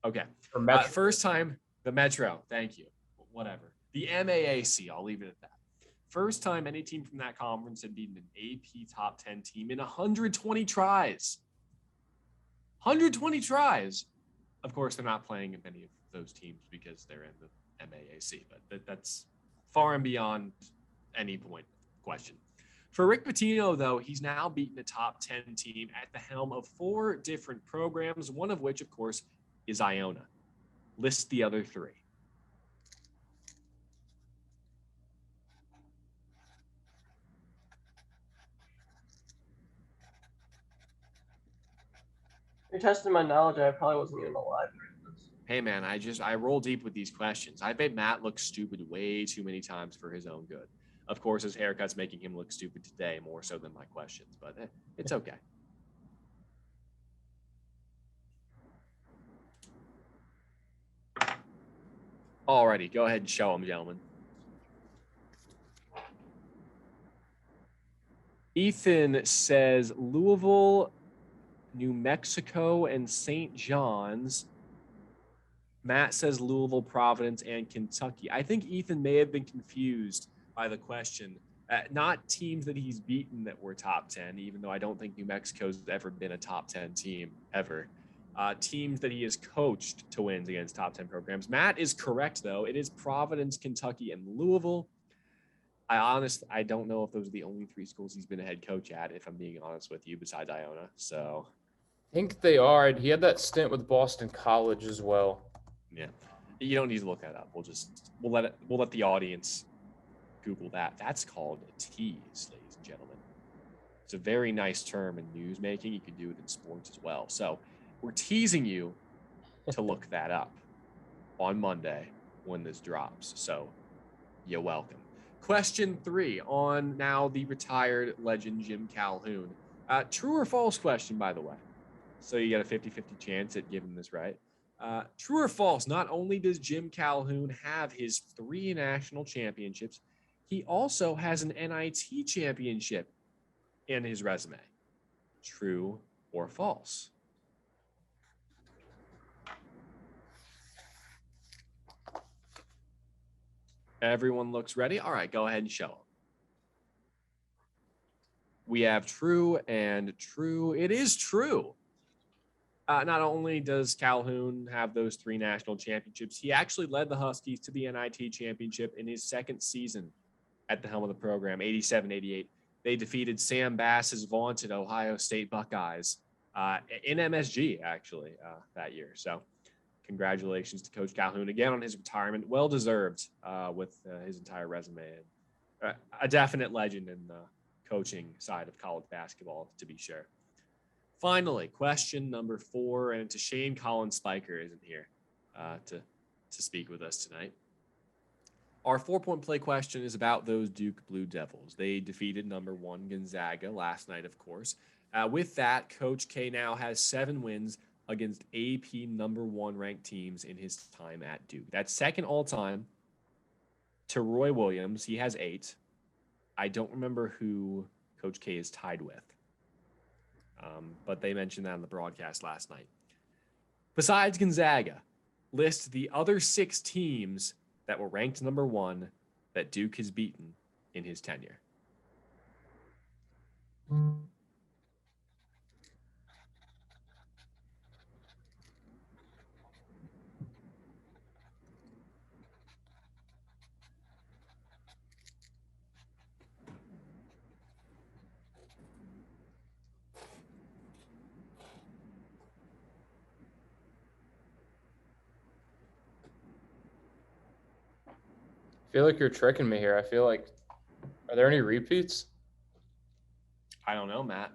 Speaker 1: okay. First time, the Metro. Thank you. Whatever. The MAAC, I'll leave it at that. First time any team from that conference had beaten an AP top 10 team in 120 tries. 120 tries. Of course, they're not playing in many of those teams because they're in the MAAC, but that's far and beyond any point question. For Rick Pitino, though, he's now beaten a top 10 team at the helm of 4 different programs, one of which, of course, is Iona. List the other 3.
Speaker 3: You're testing my knowledge. I probably wasn't even alive during this.
Speaker 1: Hey, man, I roll deep with these questions. I made Matt look stupid way too many times for his own good. Of course, his haircut's making him look stupid today more so than my questions, but it's okay. Alrighty, go ahead and show them, gentlemen. Ethan says Louisville, New Mexico, and St. John's. Matt says Louisville, Providence, and Kentucky. I think Ethan may have been confused by the question. Not teams that he's beaten that were top 10, even though I don't think New Mexico's ever been a top 10 team ever. Teams that he has coached to wins against top 10 programs. Matt is correct, though. It is Providence, Kentucky, and Louisville. I don't know if those are the only 3 schools he's been a head coach at, if I'm being honest with you, besides Iona. So,
Speaker 2: I think they are. He had that stint with Boston College as well.
Speaker 1: yeah, you don't need to look that up. We'll let the audience Google that. That's called a tease, ladies and gentlemen. It's a very nice term in news making. You can do it in sports as well. So, we're teasing you to look that up on Monday when this drops. So, you're welcome. Question 3 on now the retired legend Jim Calhoun. True or false question, by the way. So you got a 50-50 chance at getting this right. True or false, not only does Jim Calhoun have his 3 national championships, he also has an NIT championship in his resume. True or false? Everyone looks ready. All right, go ahead and show them. We have true and true. It is true. Not only does Calhoun have those 3 national championships, he actually led the Huskies to the NIT championship in his 2nd season at the helm of the program, 87-88. They defeated Sam Bass's vaunted Ohio State Buckeyes in MSG, actually, that year. So congratulations to Coach Calhoun again on his retirement. Well-deserved with his entire resume. And, a definite legend in the coaching side of college basketball, to be sure. Finally, question number 4, and it's a shame Colin Spiker isn't here to speak with us tonight. Our 4-point play question is about those Duke Blue Devils. They defeated number 1 Gonzaga last night, of course. With that, Coach K now has 7 wins against AP number 1 ranked teams in his time at Duke. That's second all time to Roy Williams. He has 8. I don't remember who Coach K is tied with. But they mentioned that on the broadcast last night. Besides Gonzaga, list the other 6 teams that were ranked number 1 that Duke has beaten in his tenure.
Speaker 2: I feel like you're tricking me here. Are there any repeats?
Speaker 1: I don't know, Matt.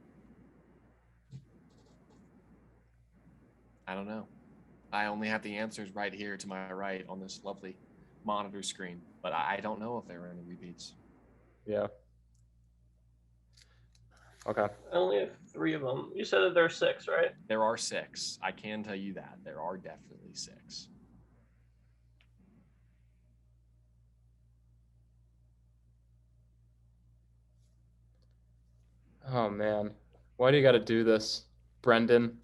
Speaker 1: I don't know. I only have the answers right here to my right on this lovely monitor screen, but I don't know if there are any repeats.
Speaker 2: Yeah. Okay.
Speaker 3: I only have 3 of them. You said that there are 6, right?
Speaker 1: There are 6. I can tell you that. There are definitely 6.
Speaker 2: Oh, man. Why do you got to do this, Brendon?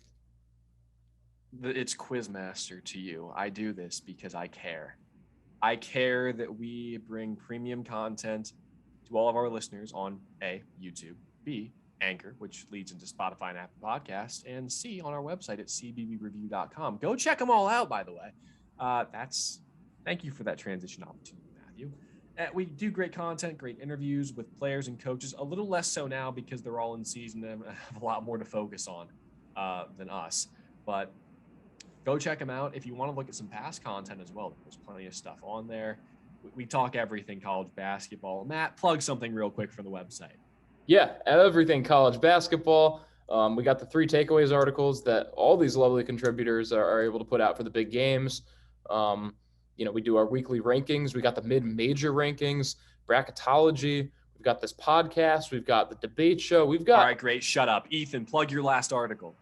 Speaker 1: It's Quizmaster to you. I do this because I care. I care that we bring premium content to all of our listeners on A, YouTube, B, Anchor, which leads into Spotify and Apple Podcasts, and C, on our website at cbbreview.com. Go check them all out, by the way. Thank you for that transition opportunity, Matthew. We do great content, great interviews with players and coaches. A little less so now because they're all in season and have a lot more to focus on than us. But go check them out. If you want to look at some past content as well, there's plenty of stuff on there. We talk everything college basketball. Matt, plug something real quick for the website.
Speaker 2: Yeah, everything college basketball. We got the 3 takeaways articles that all these lovely contributors are able to put out for the big games. We do our weekly rankings. We got the mid-major rankings, bracketology. We've got this podcast. We've got the debate show.
Speaker 1: All right, great. Shut up. Ethan, plug your last article.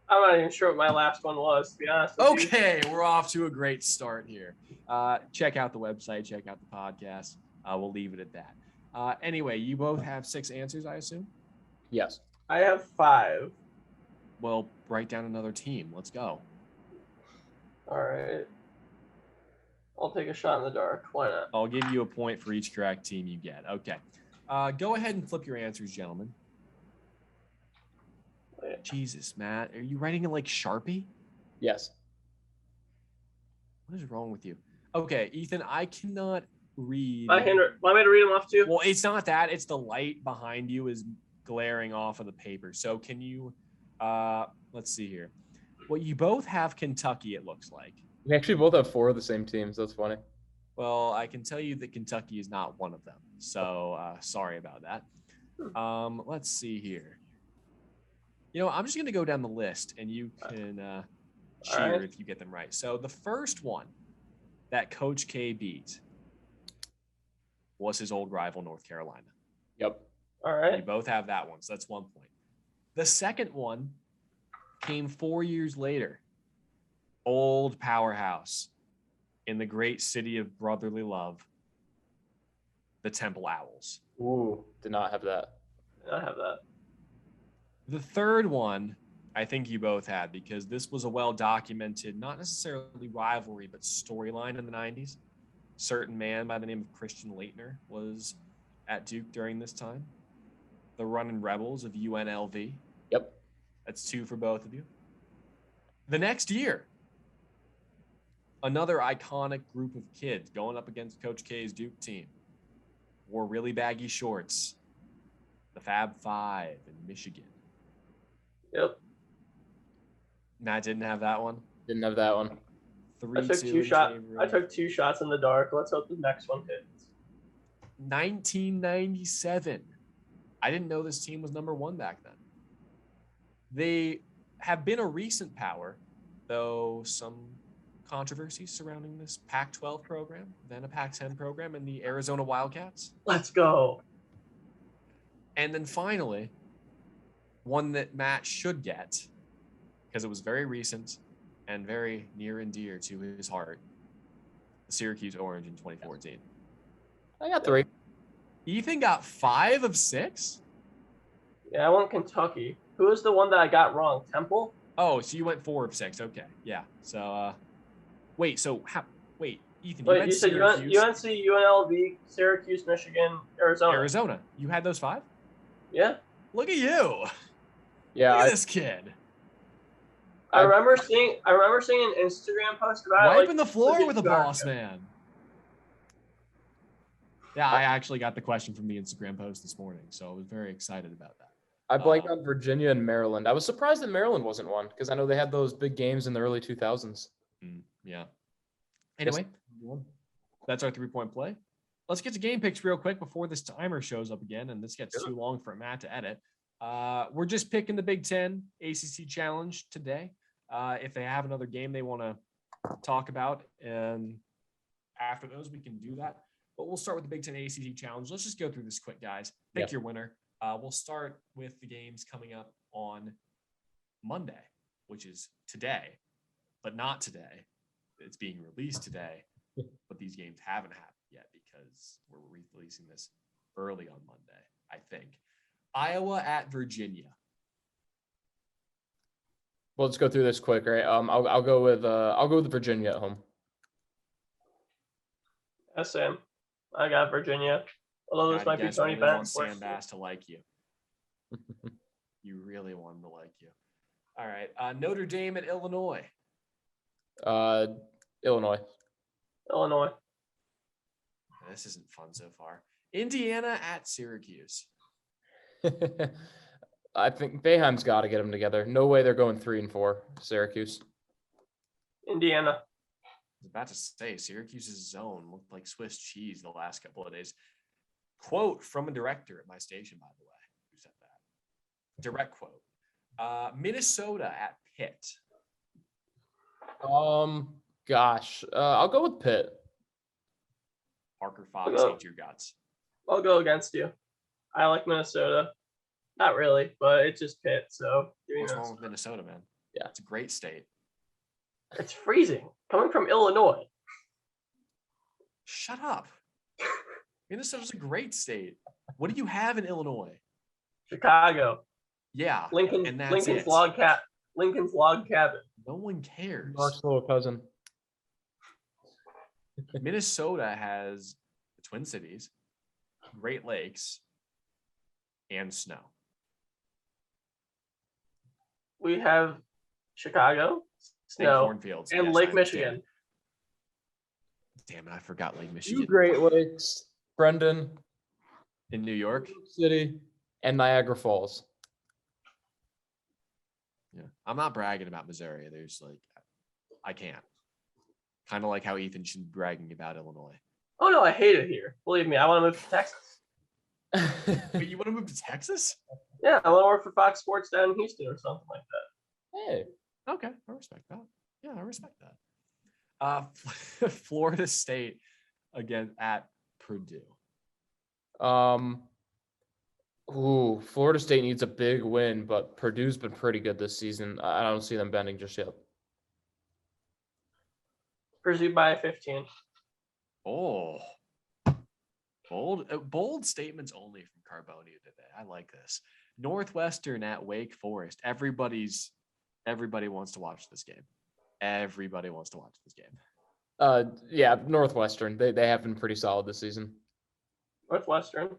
Speaker 3: I'm not even sure what my last one was, to be honest with you.
Speaker 1: Okay, we're off to a great start here. Check out the website. Check out the podcast. We'll leave it at that. Anyway, you both have 6 answers, I assume?
Speaker 2: Yes.
Speaker 3: I have 5.
Speaker 1: Well, write down another team. Let's go.
Speaker 3: All right. I'll take a shot in the dark. Why not?
Speaker 1: I'll give you a point for each correct team you get. Okay. Go ahead and flip your answers, gentlemen.
Speaker 3: Wait.
Speaker 1: Jesus, Matt. Are you writing it like Sharpie?
Speaker 2: Yes.
Speaker 1: What is wrong with you? Okay, Ethan, I cannot read.
Speaker 3: Want me to read them off too?
Speaker 1: Well, it's not that. It's the light behind you is glaring off of the paper. So can you, let's see here. Well, you both have Kentucky, it looks like.
Speaker 2: We actually both have 4 of the same teams. That's funny.
Speaker 1: Well, I can tell you that Kentucky is not one of them. So sorry about that. Let's see here. I'm just going to go down the list and you can cheer if you get them right. So the first one that Coach K beat was his old rival, North Carolina.
Speaker 2: Yep.
Speaker 3: All right.
Speaker 1: You both have that one. So that's 1 point. The second one came 4 years later. Old powerhouse in the great city of brotherly love, the Temple Owls.
Speaker 2: Ooh, did not have that.
Speaker 3: Did not have that.
Speaker 1: The third one, I think you both had because this was a well-documented, not necessarily rivalry, but storyline in the 90s. Certain man by the name of Christian Laettner was at Duke during this time. The Runnin' Rebels of UNLV.
Speaker 2: Yep.
Speaker 1: That's 2 for both of you. The next year, another iconic group of kids going up against Coach K's Duke team. Wore really baggy shorts. The Fab Five in Michigan.
Speaker 3: Yep.
Speaker 1: Matt didn't have that one.
Speaker 2: Didn't have that one.
Speaker 1: 3-2
Speaker 3: I took 2 shots in the dark. Let's hope the next one hits.
Speaker 1: 1997. I didn't know this team was number 1 back then. They have been a recent power, though some controversies surrounding this Pac-12 program, then a Pac-10 program, and the Arizona Wildcats.
Speaker 3: Let's go.
Speaker 1: And then finally, one that Matt should get, because it was very recent and very near and dear to his heart, the Syracuse Orange in 2014.
Speaker 2: I got 3.
Speaker 1: Ethan got 5 of 6?
Speaker 3: Yeah, I went Kentucky. Who was the one that I got wrong? Temple?
Speaker 1: Oh, so you went 4 of 6. Okay, yeah. So, wait, Ethan,
Speaker 3: You said UNC, UNLV, Syracuse, Michigan, Arizona.
Speaker 1: Arizona. You had those 5?
Speaker 3: Yeah.
Speaker 1: Look at you.
Speaker 2: Yeah.
Speaker 1: Look at this kid.
Speaker 3: I remember seeing an Instagram post about
Speaker 1: wiping the floor with a boss man. Yeah, I actually got the question from the Instagram post this morning, so I was very excited about that.
Speaker 2: I blanked on Virginia and Maryland. I was surprised that Maryland wasn't one because I know they had those big games in the early 2000s.
Speaker 1: Yeah. Anyway, that's our 3-point play. Let's get to game picks real quick before this timer shows up again, and this gets too long for Matt to edit. We're just picking the Big Ten ACC Challenge today. If they have another game they want to talk about, and after those, we can do that. But we'll start with the Big Ten ACC Challenge. Let's just go through this quick, guys. Pick your winner. We'll start with the games coming up on Monday, which is today, but not today. It's being released today, but these games haven't happened yet because we're releasing this early on Monday, I think. Iowa at Virginia.
Speaker 2: Well, let's go through this quick, right? I'll go with Virginia at home.
Speaker 3: Same. I got Virginia. Although this might be Tony Bennett's
Speaker 1: Sam Bass to like you. You really want him to like you. All right. Notre Dame at Illinois.
Speaker 2: Illinois.
Speaker 1: This isn't fun so far. Indiana at Syracuse.
Speaker 2: I think Boeheim's got to get them together. No way they're going 3-4. Syracuse.
Speaker 3: Indiana.
Speaker 1: I was about to say Syracuse's zone looked like Swiss cheese the last couple of days. Quote from a director at my station, by the way, who said that. Direct quote. Minnesota at Pitt.
Speaker 2: Gosh, I'll go with Pitt.
Speaker 1: Parker Fox, hate your guts.
Speaker 3: I'll go against you. I like Minnesota. Not really, but it's just Pitt. So
Speaker 1: what's wrong with Minnesota, man?
Speaker 2: Yeah,
Speaker 1: it's a great state.
Speaker 3: It's freezing coming from Illinois.
Speaker 1: Shut up. Minnesota's a great state. What do you have in Illinois?
Speaker 3: Chicago.
Speaker 1: Yeah.
Speaker 3: Lincoln's log cabin.
Speaker 1: No one cares.
Speaker 2: Mark's little cousin.
Speaker 1: Minnesota has the Twin Cities, Great Lakes, and snow.
Speaker 3: We have Chicago, snow,
Speaker 1: cornfields,
Speaker 3: and Lake Michigan.
Speaker 1: Damn it, I forgot Lake Michigan.
Speaker 2: Two Great Lakes, Brendon,
Speaker 1: In New York?
Speaker 2: City, and Niagara Falls.
Speaker 1: Yeah. I'm not bragging about Missouri. There's like, I can't. Kind of like how Ethan should be bragging about Illinois.
Speaker 3: Oh no, I hate it here. Believe me, I want to move to Texas.
Speaker 1: Wait, you want to move to Texas?
Speaker 3: Yeah, I want to work for Fox Sports down in Houston or something like that.
Speaker 2: Hey.
Speaker 1: Okay, I respect that. Yeah, I respect that. Florida State again at Purdue.
Speaker 2: Florida State needs a big win, but Purdue's been pretty good this season. I don't see them bending just yet.
Speaker 3: Purdue by 15.
Speaker 1: Oh, bold statements only from Carbone today. I like this. Northwestern at Wake Forest. Everybody wants to watch this game. Everybody wants to watch this game.
Speaker 2: Yeah, Northwestern. They have been pretty solid this season.
Speaker 3: Northwestern.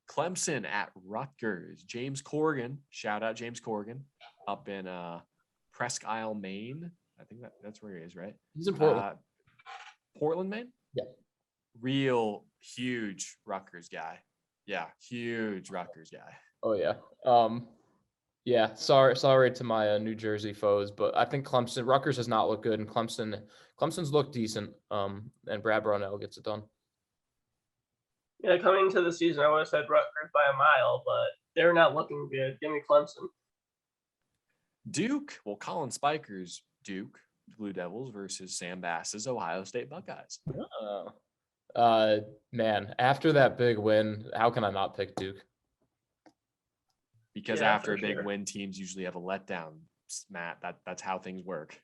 Speaker 1: Clemson at Rutgers. James Corrigan. Shout out James Corrigan up in Presque Isle, Maine. I think that's where he is, right?
Speaker 2: He's in Portland.
Speaker 1: Portland, Maine?
Speaker 2: Yeah.
Speaker 1: Real huge Rutgers guy. Yeah, huge Rutgers guy.
Speaker 2: Oh yeah. Yeah. Sorry to my New Jersey foes, but I think Rutgers has not looked good, and Clemson's looked decent. And Brad Brownell gets it done.
Speaker 3: Yeah, coming into the season, I would have said Rutgers by a mile, but they're not looking good. Give me Clemson.
Speaker 1: Duke. Well, Colin Spiker's Duke Blue Devils versus Sam Bass's Ohio State Buckeyes.
Speaker 2: Man, after that big win, how can I not pick Duke?
Speaker 1: Because
Speaker 3: Yeah,
Speaker 1: after a
Speaker 3: for
Speaker 1: big
Speaker 3: sure.
Speaker 1: win, teams usually have a letdown, Matt. That's how things work.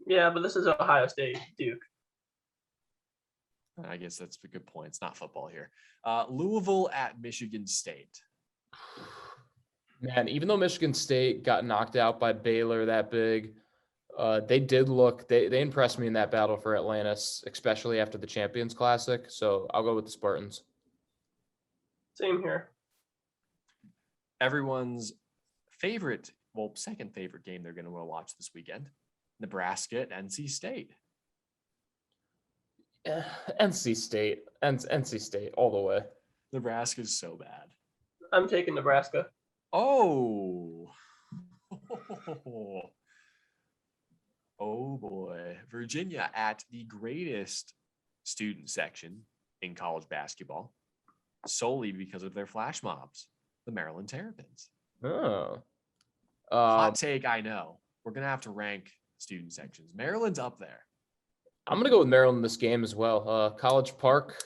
Speaker 3: Yeah, but this is Ohio State, Duke.
Speaker 1: I guess that's a good point. It's not football here. Louisville at Michigan State.
Speaker 2: Man, even though Michigan State got knocked out by Baylor that big, they impressed me in that battle for Atlantis, especially after the Champions Classic. So I'll go with the Spartans.
Speaker 3: Same here.
Speaker 1: Everyone's second favorite game they're going to want to watch this weekend. Nebraska at NC State.
Speaker 2: NC State all the way.
Speaker 1: Nebraska's so bad.
Speaker 3: I'm taking Nebraska.
Speaker 1: Oh. Oh boy. Virginia at the greatest student section in college basketball, solely because of their flash mobs, the Maryland Terrapins.
Speaker 2: Oh.
Speaker 1: Hot take, I know. We're going to have to rank student sections. Maryland's up there.
Speaker 2: I'm going to go with Maryland in this game as well. College Park,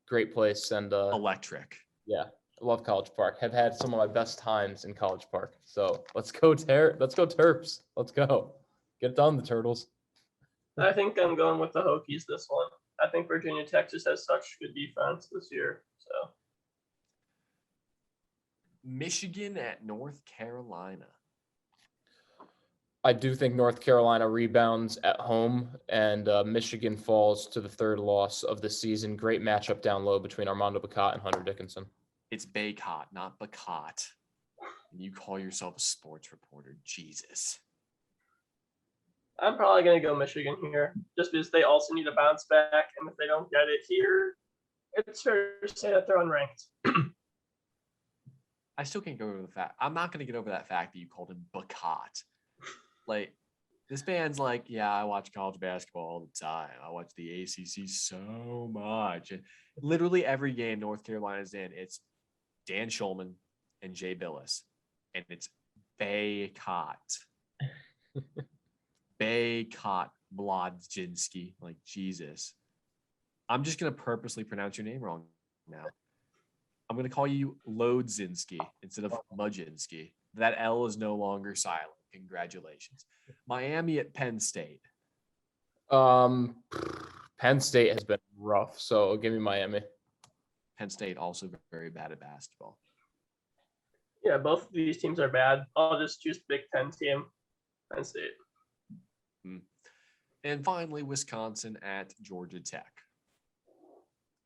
Speaker 2: great place. And
Speaker 1: Electric.
Speaker 2: yeah, I love College Park. Have had some of my best times in College Park. So let's go Terps. Let's go. Get it done, the Turtles.
Speaker 3: I think I'm going with the Hokies this one. I think Virginia Texas has such good defense this year. So
Speaker 1: Michigan at North Carolina.
Speaker 2: I do think North Carolina rebounds at home, and Michigan falls to the third loss of the season. Great matchup down low between Armando Bacot and Hunter Dickinson.
Speaker 1: It's Baycott, not Bacot. And you call yourself a sports reporter. Jesus.
Speaker 3: I'm probably going to go Michigan here just because they also need a bounce back. And if they don't get it here, it's fair to say that they're unranked.
Speaker 1: I still can't get over the fact. I'm not going to get over that fact that you called him Bacot. Like, this man's like, yeah, I watch college basketball all the time. I watch the ACC so much. And literally every game North Carolina's in, it's Dan Schulman and Jay Billis. And it's Baycott. Mat Mlodzinski. Like, Jesus. I'm just going to purposely pronounce your name wrong now. I'm going to call you Lodzinski instead of Mudzinski. That L is no longer silent. Congratulations. Miami at Penn State.
Speaker 2: Penn State has been rough, so give me Miami.
Speaker 1: Penn State also very bad at basketball.
Speaker 3: Yeah, both of these teams are bad. I'll just choose Big Ten team, Penn State.
Speaker 1: And finally, Wisconsin at Georgia Tech.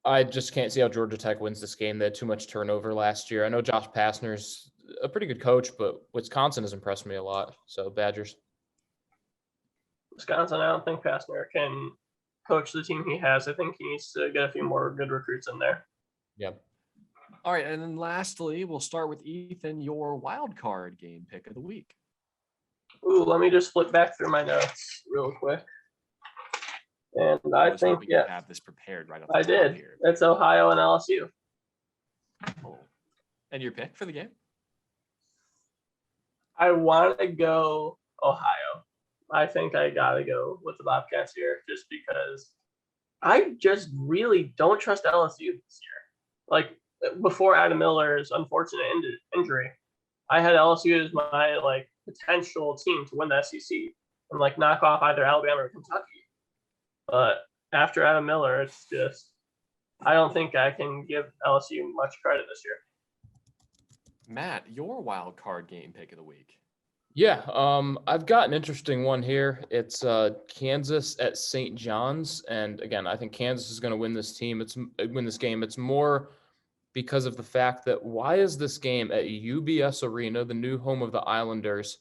Speaker 2: I just can't see how Georgia Tech wins this game. They had too much turnover last year. I know Josh Pastner's a pretty good coach, but Wisconsin has impressed me a lot. So Badgers.
Speaker 3: Wisconsin, I don't think Pastner can coach the team he has. I think he needs to get a few more good recruits in there.
Speaker 2: Yep.
Speaker 1: All right, and then lastly, we'll start with Ethan, your wild card game pick of the week.
Speaker 3: Ooh, let me just flip back through my notes real quick. And I
Speaker 1: was
Speaker 3: think,
Speaker 1: hoping you have this prepared right off the
Speaker 3: I
Speaker 1: top
Speaker 3: did.
Speaker 1: here.
Speaker 3: It's Ohio and LSU.
Speaker 1: Oh. And your pick for the game?
Speaker 3: I want to go Ohio. I think I got to go with the Bobcats here just because I just really don't trust LSU this year. Like, before Adam Miller's unfortunate injury, I had LSU as my, like, potential team to win the SEC and, like, knock off either Alabama or Kentucky. But after Adam Miller, it's just, I don't think I can give LSU much credit this year.
Speaker 1: Matt, your wild card game pick of the week.
Speaker 2: Yeah, I've got an interesting one here. It's Kansas at St. John's, and again, I think Kansas is going to win this game. It's more because of the fact that why is this game at UBS Arena, the new home of the Islanders,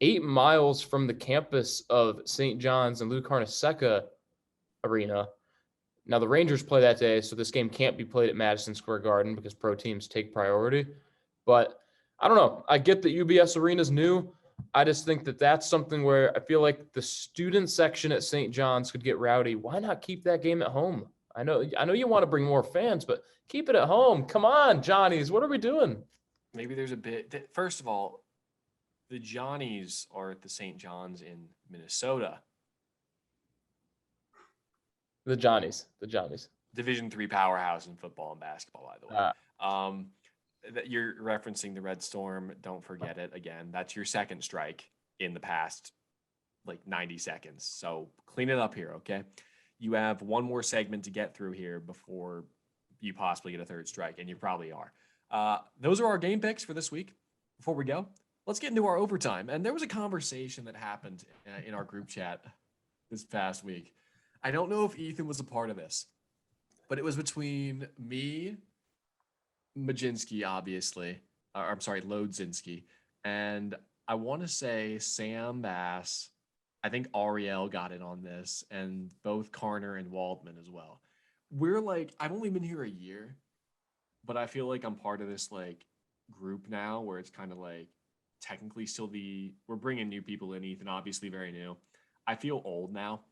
Speaker 2: 8 miles from the campus of St. John's and Lou Carnesecca Arena? Now the Rangers play that day, so this game can't be played at Madison Square Garden because pro teams take priority. But I don't know. I get that UBS Arena is new. I just think that that's something where I feel like the student section at St. John's could get rowdy. Why not keep that game at home? I know you want to bring more fans, but keep it at home. Come on, Johnnies. What are we doing?
Speaker 1: Maybe there's a bit. First of all, the Johnnies are at the St. John's in Minnesota.
Speaker 2: The Johnnies.
Speaker 1: Division III powerhouse in football and basketball, by the way. That you're referencing the Red Storm. Don't forget it again. That's your second strike in the past, like 90 seconds. So clean it up here, okay? You have one more segment to get through here before you possibly get a third strike, and you probably are. Those are our game picks for this week. Before we go, let's get into our overtime. And there was a conversation that happened in our group chat this past week. I don't know if Ethan was a part of this, but it was between me, Mlodzinski, obviously. I'm sorry, Lodzinski. And I want to say Sam Bass, I think Ariel got in on this, and both Karner and Waldman as well. We're like, I've only been here a year, but I feel like I'm part of this like group now where it's kind of like technically still we're bringing new people in. Ethan, obviously very new. I feel old now.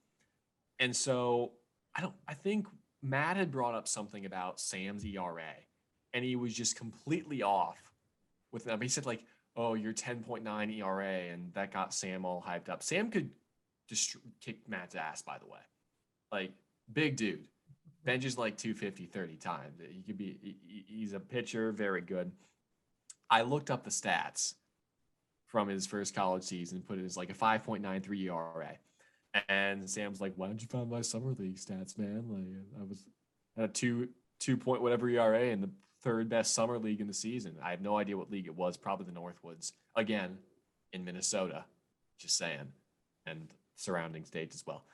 Speaker 1: And so I think Matt had brought up something about Sam's ERA. And he was just completely off with them. He said, like, oh, you're 10.9 ERA, and that got Sam all hyped up. Sam could just kick Matt's ass, by the way. Like, big dude. Benches like 250 30 times. He's a pitcher, very good. I looked up the stats from his first college season, put it as like a 5.93 ERA. And Sam's like, why don't you find my summer league stats, man? Like, I was at a 2 point whatever ERA in the third best summer league in the season. I have no idea what league it was, probably the Northwoods. Again, in Minnesota, just saying, and surrounding states as well.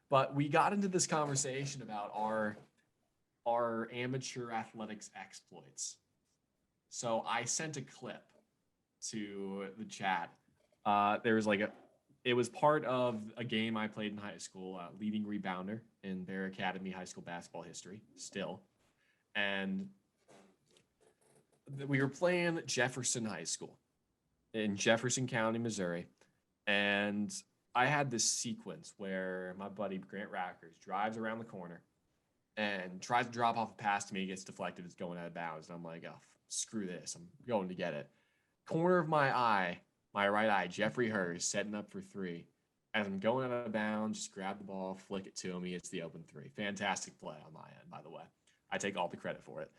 Speaker 1: But we got into this conversation about our amateur athletics exploits. So I sent a clip to the chat. There was it was part of a game I played in high school, leading rebounder in Bear Academy high school basketball history, still. And we were playing Jefferson High School in Jefferson County, Missouri. And I had this sequence where my buddy Grant Rackers drives around the corner and tries to drop off a pass to me, gets deflected, it's going out of bounds. And I'm like, oh, screw this. I'm going to get it. Corner of my eye, my right eye, Jeffrey Hurst setting up for three. As I'm going out of bounds, just grab the ball, flick it to him. He hits the open three. Fantastic play on my end, by the way. I take all the credit for it.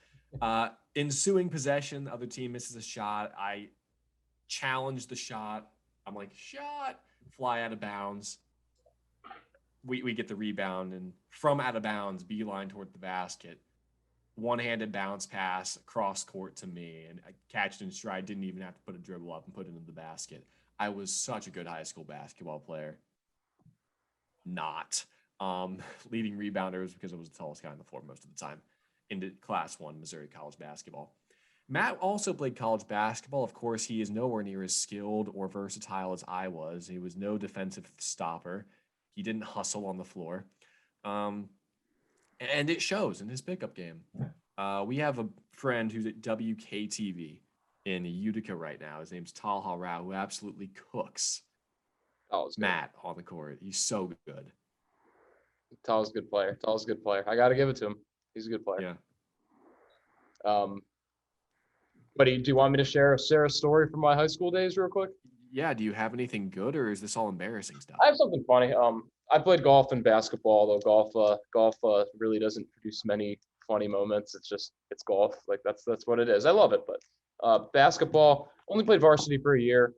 Speaker 1: Ensuing possession, the other team misses a shot. I challenge the shot. I'm like, shot, fly out of bounds. We get the rebound, and from out of bounds, beeline toward the basket. One-handed bounce pass across court to me, and I catched in stride. Didn't even have to put a dribble up and put it into the basket. I was such a good high school basketball player. Not. Leading rebounder was because I was the tallest guy on the floor most of the time into Class 1 Missouri college basketball. Matt also played college basketball. Of course, he is nowhere near as skilled or versatile as I was. He was no defensive stopper. He didn't hustle on the floor. And it shows in his pickup game. We have a friend who's at WKTV in Utica right now. His name's Talha Rao, who absolutely cooks Matt on the court. He's so good.
Speaker 2: Tal's a good player. I got to give it to him. He's a good player.
Speaker 1: Yeah.
Speaker 2: But do you want me to share a story from my high school days real quick?
Speaker 1: Yeah. Do you have anything good, or is this all embarrassing stuff?
Speaker 2: I have something funny. I played golf and basketball, though golf really doesn't produce many funny moments. It's golf. Like that's what it is. I love it, but basketball only played varsity for a year.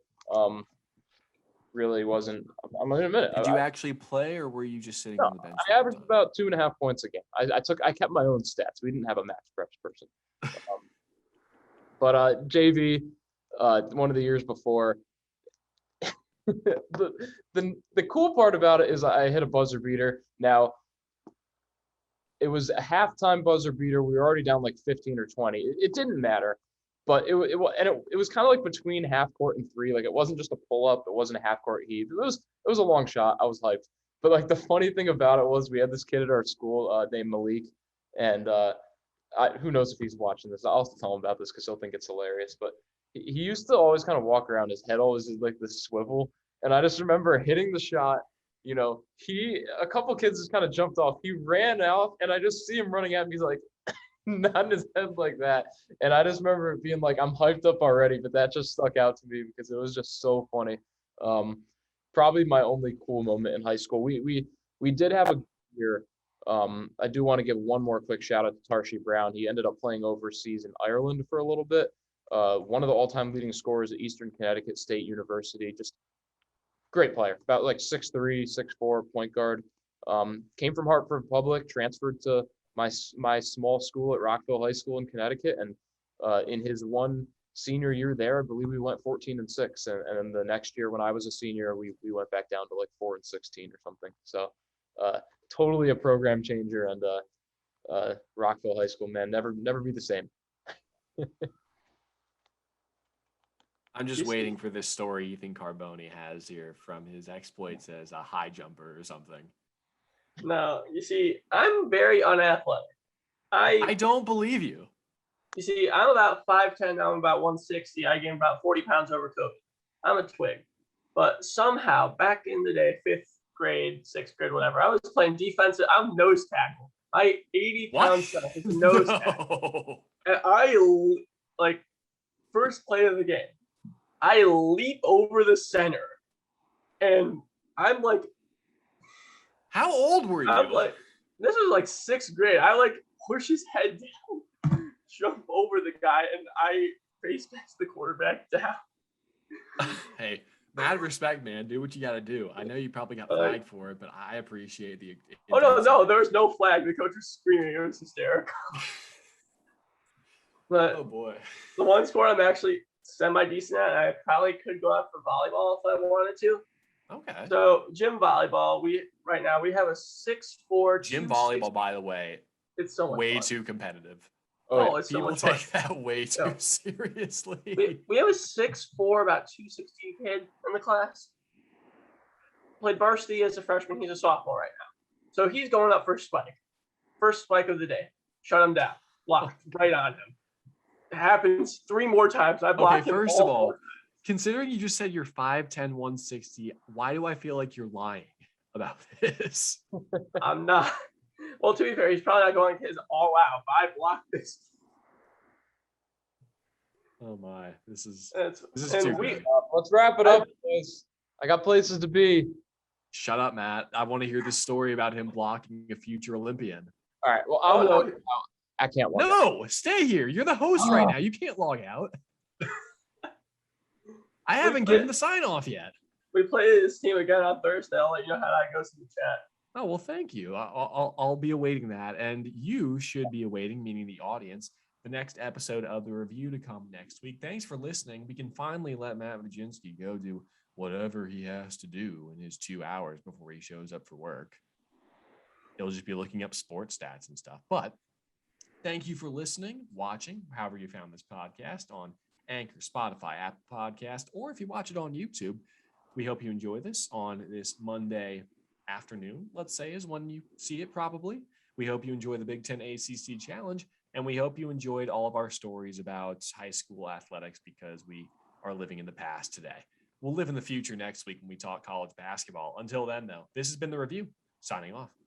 Speaker 2: Really wasn't. I'm gonna admit it.
Speaker 1: Did you actually play, or were you just sitting on the bench?
Speaker 2: I averaged about 2.5 points a game. I kept my own stats. We didn't have a match preps person. But JV, one of the years before, the cool part about it is I hit a buzzer beater. Now, it was a halftime buzzer beater. We were already down like 15 or 20. It didn't matter, but it was kind of like between half court and three. Like it wasn't just a pull up. It wasn't a half court heave. It was a long shot. I was hyped. But like the funny thing about it was we had this kid at our school named Malik, and who knows if he's watching this. I'll tell him about this because he'll think it's hilarious. But he used to always kind of walk around, his head always is like this swivel. And I just remember hitting the shot. You know, a couple kids just kind of jumped off. He ran out, and I just see him running at me. He's like, nodding his head like that. And I just remember it being like, I'm hyped up already, but that just stuck out to me because it was just so funny. Probably my only cool moment in high school. We did have a year. I do want to give one more quick shout out to Tarshy Brown. He ended up playing overseas in Ireland for a little bit. One of the all-time leading scorers at Eastern Connecticut State University. Just great player, about like 6'3", 6'4", point guard. Came from Hartford Public, transferred to my small school at Rockville High School in Connecticut, and in his one senior year there, I believe we went 14-6, and then the next year when I was a senior, we went back down to like 4-16 or something. So totally a program changer, and Rockville High School, man, never be the same.
Speaker 1: I'm just waiting for this story Ethan Carbone has here from his exploits as a high jumper or something.
Speaker 3: No, you see, I'm very unathletic.
Speaker 1: I don't believe you.
Speaker 3: You see, I'm about 5'10", I'm about 160. I gained about 40 pounds over COVID. I'm a twig. But somehow, back in the day, 5th grade, 6th grade, whatever, I was playing defensive. I'm nose tackle. I 80 pounds nose tackle. And I, like, first play of the game, I leap over the center. And I'm like,
Speaker 1: how old were you?
Speaker 3: I'm like, this was like 6th grade. I like push his head down, jump over the guy, and I face pass the quarterback down.
Speaker 1: Hey, mad respect, man. Do what you got to do. I know you probably got flagged for it, but I appreciate the.
Speaker 3: Oh no, there was no flag. The coach was screaming. It was hysterical. But
Speaker 1: oh boy,
Speaker 3: the one sport I'm actually semi-decent at, I probably could go out for volleyball if I wanted to.
Speaker 1: Okay.
Speaker 3: So gym volleyball, we have a 6'4".
Speaker 1: Gym volleyball, by the way,
Speaker 3: it's so much
Speaker 1: way
Speaker 3: fun.
Speaker 1: too competitive.
Speaker 3: Oh, it's so
Speaker 1: people
Speaker 3: much
Speaker 1: take
Speaker 3: fun.
Speaker 1: that way too seriously.
Speaker 3: We have a 6'4", about 216 kid in the class. Played varsity as a freshman. He's a sophomore right now. So he's going up for spike. First spike of the day. Shut him down. Blocked right on him. It happens 3 more times. I blocked him.
Speaker 1: First of all, considering you just said you're 5'10", 160, why do I feel like you're lying about this?
Speaker 3: I'm not. Well, to be fair, he's probably not going his all out, but I blocked this.
Speaker 1: Oh my, this is
Speaker 3: too
Speaker 1: good.
Speaker 2: Let's wrap it up, boys. I got places to be.
Speaker 1: Shut up, Matt. I want to hear the story about him blocking a future Olympian.
Speaker 2: All right. Well, I can't log out.
Speaker 1: No, stay here. You're the host right now. You can't log out. I haven't given the sign off yet.
Speaker 3: We play this team again on Thursday. I'll let you know how that goes in the chat.
Speaker 1: Oh, well, thank you. I'll be awaiting that. And you should be awaiting, meaning the audience, the next episode of the review to come next week. Thanks for listening. We can finally let Mat Mlodzinski go do whatever he has to do in his 2 hours before he shows up for work. He'll just be looking up sports stats and stuff. But thank you for listening, watching, however you found this podcast on Anchor, Spotify, Apple Podcast, or if you watch it on YouTube. We hope you enjoy this on this Monday afternoon, let's say, is when you see it probably. We hope you enjoy the Big Ten ACC Challenge, and we hope you enjoyed all of our stories about high school athletics because we are living in the past today. We'll live in the future next week when we talk college basketball. Until then, though, this has been The Review, signing off.